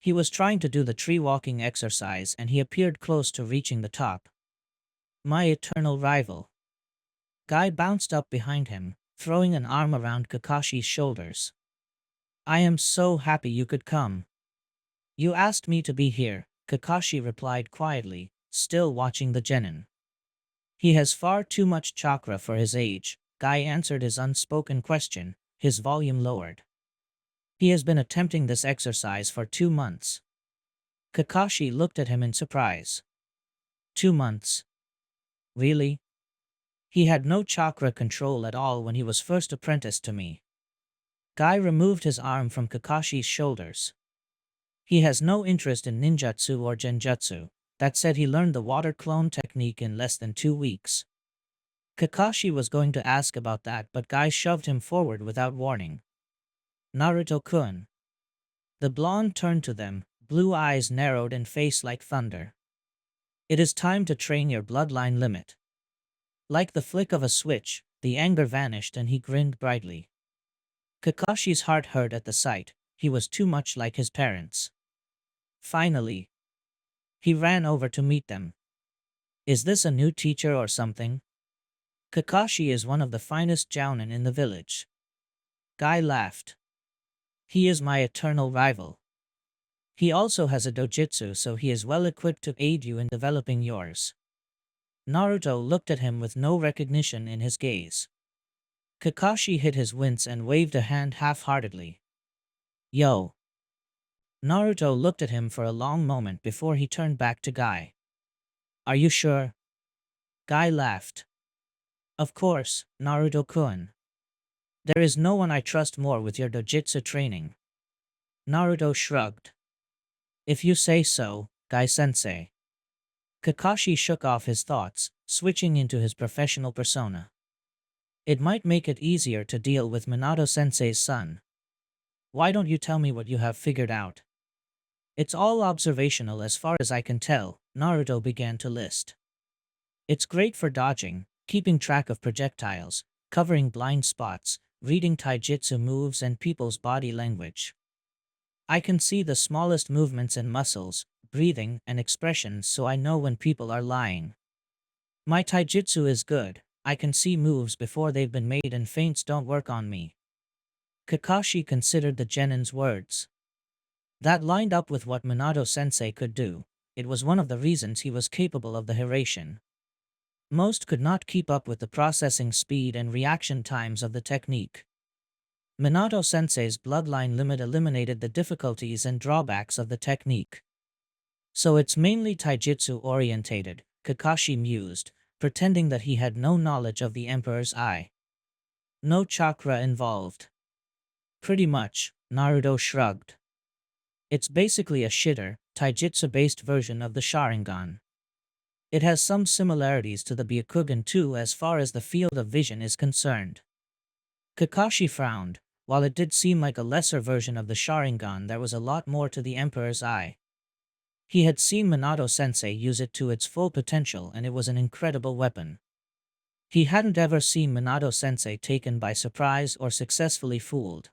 He was trying to do the tree-walking exercise and he appeared close to reaching the top. My eternal rival. Guy bounced up behind him, throwing an arm around Kakashi's shoulders. I am so happy you could come. You asked me to be here, Kakashi replied quietly, still watching the genin. He has far too much chakra for his age, Guy answered his unspoken question, his volume lowered. He has been attempting this exercise for 2 months. Kakashi looked at him in surprise. 2 months? Really? He had no chakra control at all when he was first apprenticed to me. Guy removed his arm from Kakashi's shoulders. He has no interest in ninjutsu or genjutsu. That said, he learned the water clone technique in less than 2 weeks. Kakashi was going to ask about that, but Guy shoved him forward without warning. Naruto-kun. The blonde turned to them, blue eyes narrowed and face like thunder. It is time to train your bloodline limit. Like the flick of a switch, the anger vanished and he grinned brightly. Kakashi's heart hurt at the sight. He was too much like his parents. Finally, he ran over to meet them. Is this a new teacher or something? Kakashi is one of the finest jounin in the village. Guy laughed. He is my eternal rival. He also has a dojutsu, so he is well equipped to aid you in developing yours. Naruto looked at him with no recognition in his gaze. Kakashi hid his wince and waved a hand half-heartedly. Yo. Naruto looked at him for a long moment before he turned back to Guy. Are you sure? Guy laughed. Of course, Naruto-kun. There is no one I trust more with your dojutsu training. Naruto shrugged. If you say so, Guy-sensei. Kakashi shook off his thoughts, switching into his professional persona. It might make it easier to deal with Minato-sensei's son. Why don't you tell me what you have figured out? It's all observational as far as I can tell, Naruto began to list. It's great for dodging, keeping track of projectiles, covering blind spots, reading taijutsu moves and people's body language. I can see the smallest movements in muscles, breathing, and expressions, so I know when people are lying. My taijutsu is good. I can see moves before they've been made and feints don't work on me. Kakashi considered the genin's words. That lined up with what Minato-sensei could do. It was one of the reasons he was capable of the Hiraishin. Most could not keep up with the processing speed and reaction times of the technique. Minato-sensei's bloodline limit eliminated the difficulties and drawbacks of the technique. So it's mainly taijutsu-orientated, Kakashi mused, pretending that he had no knowledge of the Emperor's Eye. No chakra involved. Pretty much, Naruto shrugged. It's basically a shitter, taijutsu-based version of the Sharingan. It has some similarities to the Byakugan too as far as the field of vision is concerned. Kakashi frowned. While it did seem like a lesser version of the Sharingan, there was a lot more to the Emperor's Eye. He had seen Minato-sensei use it to its full potential and it was an incredible weapon. He hadn't ever seen Minato-sensei taken by surprise or successfully fooled.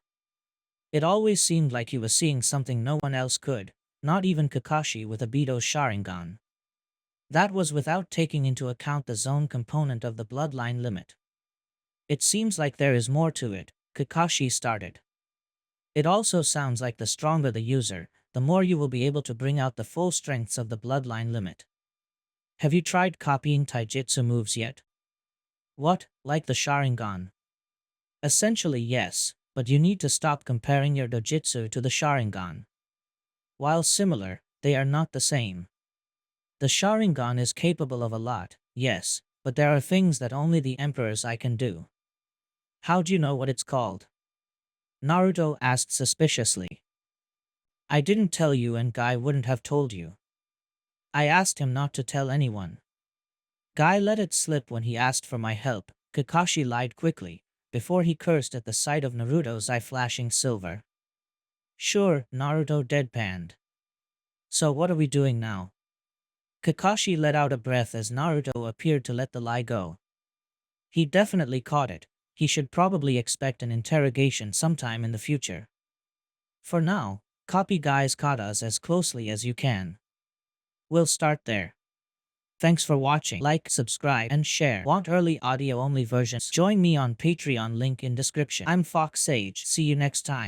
It always seemed like he was seeing something no one else could, not even Kakashi with Obito's Sharingan. That was without taking into account the zone component of the bloodline limit. It seems like there is more to it, Kakashi started. It also sounds like the stronger the user, the more you will be able to bring out the full strengths of the bloodline limit. Have you tried copying taijutsu moves yet? What, like the Sharingan? Essentially yes, but you need to stop comparing your dojutsu to the Sharingan. While similar, they are not the same. The Sharingan is capable of a lot, yes, but there are things that only the Emperor's Eye can do. How do you know what it's called? Naruto asked suspiciously. I didn't tell you and Guy wouldn't have told you. I asked him not to tell anyone. Guy let it slip when he asked for my help, Kakashi lied quickly, before he cursed at the sight of Naruto's eye flashing silver. Sure, Naruto deadpanned. So what are we doing now? Kakashi let out a breath as Naruto appeared to let the lie go. He definitely caught it. He should probably expect an interrogation sometime in the future. For now, copy Guy's katas as closely as you can. We'll start there. Thanks for watching. Like, subscribe, and share. Want early audio-only versions? Join me on Patreon, link in description. I'm Fox Sage. See you next time.